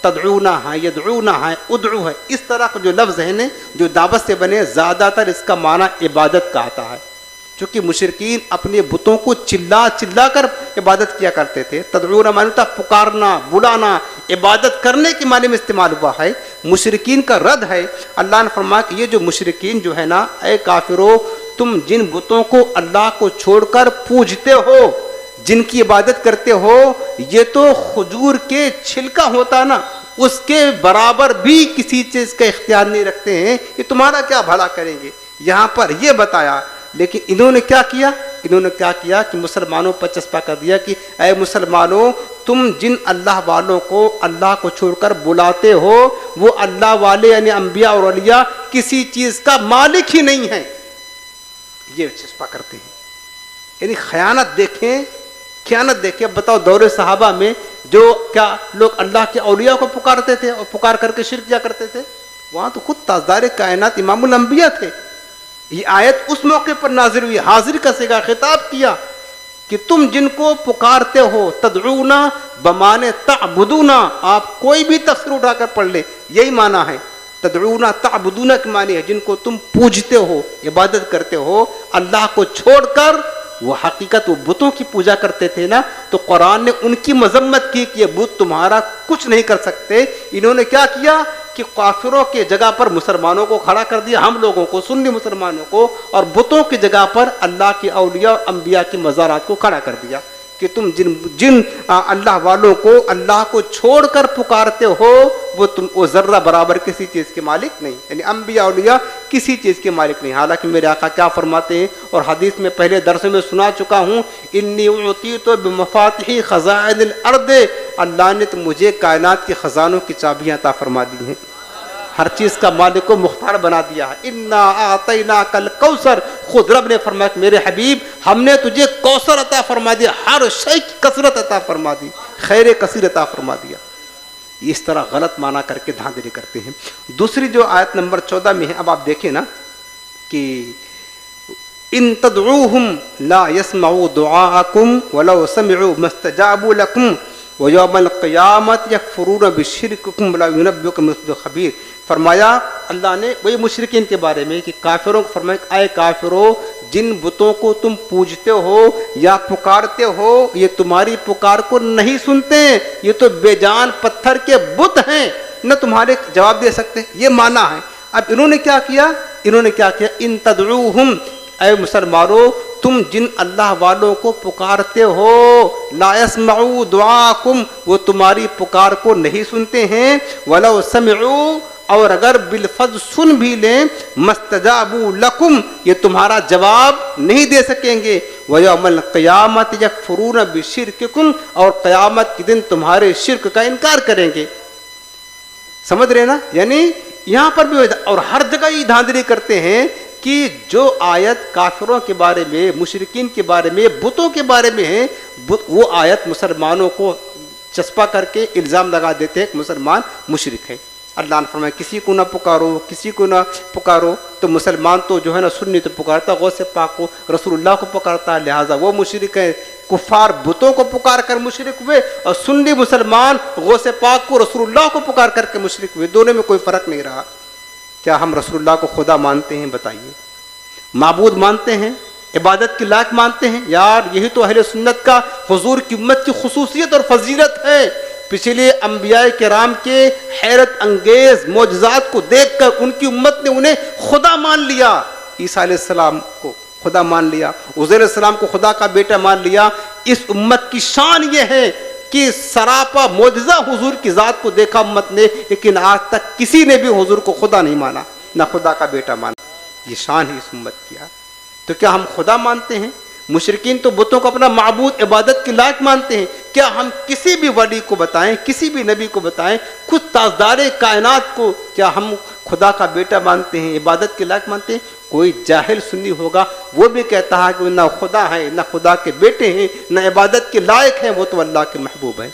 تدعونا ہے، یدعونا ہے، ادعو ہے، اس طرح کا جو لفظ ہے نا جو دعوت سے بنے، زیادہ تر اس کا معنی عبادت کا آتا ہے. چونکہ مشرکین اپنے بتوں کو چلا چلا کر عبادت کیا کرتے تھے. تدعونا معنی ہوتا پکارنا، بلانا، عبادت کرنے کے معنی میں استعمال ہوا ہے. مشرکین کا رد ہے. اللہ نے فرمایا کہ یہ جو مشرکین جو ہے نا، اے کافرو، تم جن بتوں کو اللہ کو چھوڑ کر پوجتے ہو، جن کی عبادت کرتے ہو، یہ تو کھجور کے چھلکا ہوتا نا، اس کے برابر بھی کسی چیز کا اختیار نہیں رکھتے ہیں. یہ تمہارا کیا بھلا کریں گے؟ یہاں پر یہ بتایا. لیکن انہوں نے کیا کیا کہ مسلمانوں پر چسپا کر دیا کہ اے مسلمانوں، تم جن اللہ والوں کو اللہ کو چھوڑ کر بلاتے ہو، وہ اللہ والے یعنی انبیاء اور اولیاء کسی چیز کا مالک ہی نہیں ہے. یہ چسپا کرتے ہیں. یعنی خیانت دیکھیں. بتاؤ، دور صحابہ میں جو کیا لوگ اللہ کے اولیاء کو پکارتے تھے اور پکار کر کے شرک کیا کرتے تھے، وہاں تو خود تاجدار کائنات امام الانبیاء تھے. یہ آیت اس موقع پر نازل ہوئی، حاضر کا صیغہ خطاب کیا کہ تم جن کو پکارتے ہو، تدعونا بمانے تعبدونا. آپ کوئی بھی تفسیر اٹھا کر پڑھ لے، یہی معنی ہے. تدعونا تعبدونا کے معنی ہے جن کو تم پوجتے ہو، عبادت کرتے ہو اللہ کو چھوڑ کر. وہ حقیقت وہ بتوں کی پوجا کرتے تھے نا، تو قرآن نے ان کی مذمت کی کہ یہ بت تمہارا کچھ نہیں کر سکتے. انہوں نے کیا کیا کہ کافروں کے جگہ پر مسلمانوں کو کھڑا کر دیا، ہم لوگوں کو، سنی مسلمانوں کو، اور بتوں کی جگہ پر اللہ کے اولیاء اور انبیاء کے مزارات کو کھڑا کر دیا کہ تم جن اللہ والوں کو اللہ کو چھوڑ کر پکارتے ہو، وہ ذرہ برابر کسی چیز کے مالک نہیں. یعنی انبیاء اولیاء کسی چیز کے مالک نہیں. حالانکہ میرے آقا کیا فرماتے ہیں، اور حدیث میں پہلے درسوں میں سنا چکا ہوں، انی اعطیت بمفاتیح خزائن الارض. اللہ نے تو مجھے کائنات کے خزانوں کی چابیاں عطا فرما دی ہیں، ہر چیز کا مالک کو مختار بنا دیا ہے. انا اعطیناک الکوثر. خود رب نے فرمایا کہ میرے حبیب، ہم نے تجھے کوثر عطا فرما دیا، ہر شے کی کثرت عطا فرما دی، خیر کثیر عطا فرما دیا. اس طرح غلط معنی کر کے دھاندلی کرتے ہیں. دوسری جو آیت نمبر 14 میں ہے، اب آپ دیکھیں نا کہ ان تدعوہم لا يسمعوا دعاءکم ولو سمعوا ما استجابوا لکم وَيَوْمَ الْقِيَامَةِ يَكْفُرُونَ بِشِرْكِكُمْ وَلَا يُنَبِّئُكَ مِثْلُ خَبِيرٍ. فرمایا اللہ نے وہی مشرکین کے بارے میں کہ کافروں کو فرمایا، اے کافرو، جن بتوں کو تم پوجتے ہو یا پکارتے ہو، یہ تمہاری پکار کو نہیں سنتے، یہ تو بے جان پتھر کے بت ہیں، نہ تمہارے جواب دے سکتے. یہ معنی ہے. اب انہوں نے کیا کیا؟ ان تدعوہم، اے مسلمانوں، تم جن اللہ والوں کو پکارتے ہو، لا يسمعوا دعاکم، وہ تمہاری پکار کو نہیں سنتے ہیں، ولو سمعوا، اور اگر بالفظ سن بھی لیں، مستجابوا لکم، یہ تمہارا جواب نہیں دے سکیں گے. وَيَوْمَ الْقِيَامَةِ يَكْفُرُونَ بِشِرْكِكُمْ، اور قیامت کے دن تمہارے شرک کا انکار کریں گے. سمجھ رہے نا؟ یعنی یہاں پر بھی، اور ہر جگہ یہ دھاندلی کرتے ہیں کہ جو آیت کافروں کے بارے میں، مشرکین کے بارے میں، بتوں کے بارے میں ہے، وہ آیت مسلمانوں کو چسپا کر کے الزام لگا دیتے ہیں کہ مسلمان مشرک ہے. اللہ نے فرمایا کسی کو نہ پکارو، کسی کو نہ پکارو. تو مسلمان تو جو ہے نا سنی تو پکارتا غوث پاک کو، رسول اللہ کو پکارتا ہے، لہٰذا وہ مشرک ہے. کفار بتوں کو پکار کر مشرک ہوئے، اور سنی مسلمان غوث پاک کو، رسول اللہ کو پکار کر کے مشرک ہوئے. دونوں میں کوئی فرق نہیں رہا. کیا ہم رسول اللہ کو خدا مانتے ہیں؟ بتائیے. معبود مانتے ہیں، عبادت کی لائق مانتے ہیں؟ یار یہی تو اہل سنت کا، حضور کی امت کی خصوصیت اور فضیلت ہے پچھلے انبیاء کرام کے حیرت انگیز معجزات کو دیکھ کر ان کی امت نے انہیں خدا مان لیا. عیسیٰ علیہ السلام کو خدا مان لیا, عزیر علیہ السلام کو خدا کا بیٹا مان لیا. اس امت کی شان یہ ہے کہ سراپا معجزہ حضور کی ذات کو دیکھا امت نے, لیکن آج تک کسی نے بھی حضور کو خدا نہیں مانا, نہ خدا کا بیٹا مانا. یہ شان ہے اس امت کی. تو کیا ہم خدا مانتے ہیں؟ مشرکین تو بتوں کو اپنا معبود عبادت کے لائق مانتے ہیں. کیا ہم کسی بھی ولی کو بتائیں, کسی بھی نبی کو بتائیں, خود تاجدار کائنات کو کیا ہم خدا کا بیٹا مانتے ہیں, عبادت کے لائق مانتے ہیں؟ کوئی جاہل سنی ہوگا وہ بھی کہتا ہے کہ نہ خدا ہے, نہ خدا کے بیٹے ہیں, نہ عبادت کے لائق ہیں, وہ تو اللہ کے محبوب ہیں.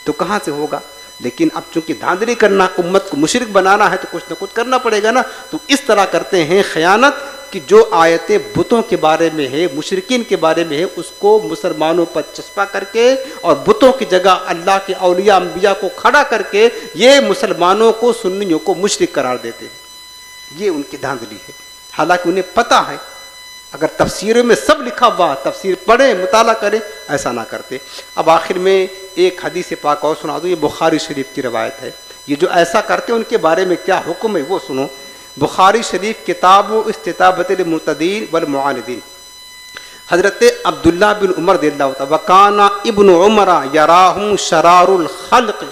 تو کہاں سے ہوگا؟ لیکن اب چونکہ دھاندلی کرنا, امت کو مشرک بنانا ہے تو کچھ نہ کچھ کرنا پڑے گا نا. تو اس طرح کرتے ہیں خیانت کہ جو آیتیں بتوں کے بارے میں ہے, مشرکین کے بارے میں ہے, اس کو مسلمانوں پر چسپا کر کے اور بتوں کی جگہ اللہ کے اولیاء انبیاء کو کھڑا کر کے یہ مسلمانوں کو, سنیوں کو مشرک قرار دیتے ہیں. یہ ان کی دھاندلی ہے. حالانکہ انہیں پتہ ہے, اگر تفسیروں میں سب لکھا ہوا, تفسیر پڑھیں, مطالعہ کریں, ایسا نہ کرتے. اب آخر میں ایک حدیث پاک اور سنا دوں, یہ بخاری شریف کی روایت ہے. یہ جو ایسا کرتے ہیں ان کے بارے میں کیا حکم ہے وہ سنو. بخاری شریف کتاب و استطابت المعتدین والمعاندین, حضرت عبداللہ بن عمر رضی اللہ تعالی وکانا ابن عمر یراہم شرار الخلق.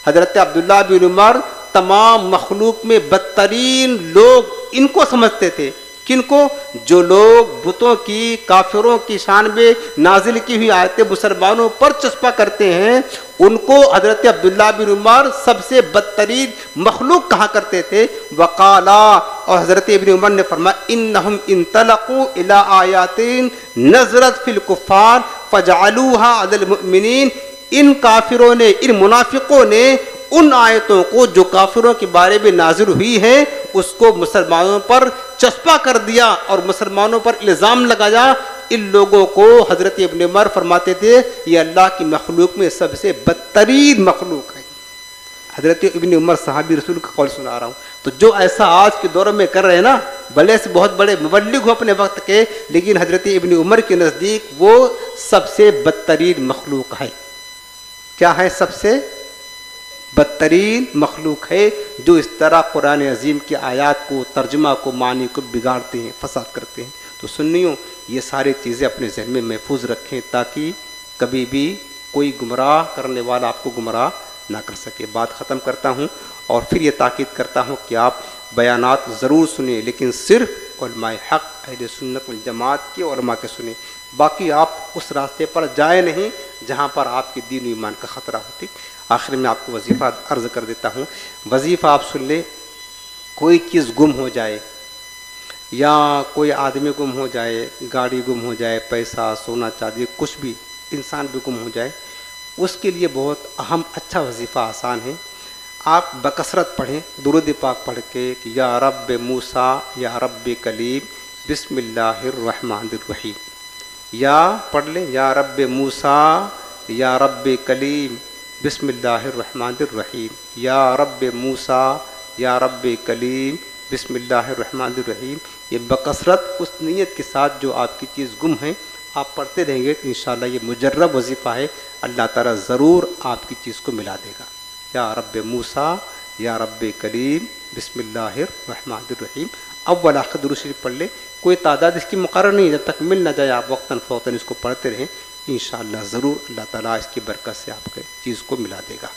حضرت عبداللہ بن عمر تمام مخلوق میں بدترین لوگ ان کو سمجھتے تھے. کن کو؟ جو لوگ بتوں کی, کافروں کی شان میں نازل کی ہوئی آیتیں مسلمانوں پر چسپا کرتے ہیں, ان کو حضرت عبداللہ بن عمر سب سے بدترین مخلوق کہا کرتے تھے. وقالا, اور حضرت ابن عمر نے فرمایا, انہم انطلقوا الی آیات نزلت فی الکفار فجعلوها علی المؤمنین. ان کافروں نے, ان منافقوں نے ان آیتوں کو جو کافروں کے بارے میں نازل ہوئی ہیں اس کو مسلمانوں پر چسپا کر دیا اور مسلمانوں پر الزام لگایا. ان لوگوں کو حضرت ابن عمر فرماتے تھے یہ اللہ کی مخلوق میں سب سے بدترین مخلوق ہے. حضرت ابن عمر صحابی رسول کا قول سنا رہا ہوں. تو جو ایسا آج کے دور میں کر رہے ہیں نا, بھلے سے بہت بڑے مبلغ ہو اپنے وقت کے, لیکن حضرت ابن عمر کے نزدیک وہ سب سے بدترین مخلوق ہے. کیا ہے؟ سب سے بدترین مخلوق ہے جو اس طرح قرآن عظیم کی آیات کو, ترجمہ کو, معنی کو بگاڑتے ہیں, فساد کرتے ہیں. تو سنیوں, یہ ساری چیزیں اپنے ذہن میں محفوظ رکھیں تاکہ کبھی بھی کوئی گمراہ کرنے والا آپ کو گمراہ نہ کر سکے. بات ختم کرتا ہوں اور پھر یہ تاکید کرتا ہوں کہ آپ بیانات ضرور سنیں, لیکن صرف علماء حق, اہل سنت والجماعت کے علماء کے سنیں. باقی آپ اس راستے پر جائیں نہیں جہاں پر آپ کے دین و ایمان کا خطرہ ہوتی. آخر میں آپ کو وظیفہ عرض کر دیتا ہوں. وظیفہ آپ سن لیں. کوئی چیز گم ہو جائے, یا کوئی آدمی گم ہو جائے, گاڑی گم ہو جائے, پیسہ, سونا, چاندی, کچھ بھی انسان بھی گم ہو جائے, اس کے لیے بہت اہم اچھا وظیفہ آسان ہے. آپ بکثرت پڑھیں درود پاک پڑھ کے کہ یا رب موسیٰ یا رب کلیم بسم اللہ الرحمن الرحیم. یا پڑھ لیں یا رب موسیٰ یا رب کلیم بسم اللہ الرحمن الرحیم. یا رب موسیٰ یا رب کلیم بسم اللہ الرحمن الرحیم. یہ بکثرت اس نیت کے ساتھ جو آپ کی چیز گم ہے آپ پڑھتے رہیں گے تو انشاءاللہ یہ مجرب وظیفہ ہے, اللہ تعالیٰ ضرور آپ کی چیز کو ملا دے گا. یا رب موسیٰ یا رب کلیم بسم اللہ الرحمن الرحیم. اول آخر درود شریف پڑھ لیں. کوئی تعداد اس کی مقرر نہیں, جب تک مل نہ جائے آپ وقتاً فوقتاً اس کو پڑھتے رہیں, انشاءاللہ ضرور اللہ تعالیٰ اس کی برکت سے آپ کی چیز کو ملا دے گا.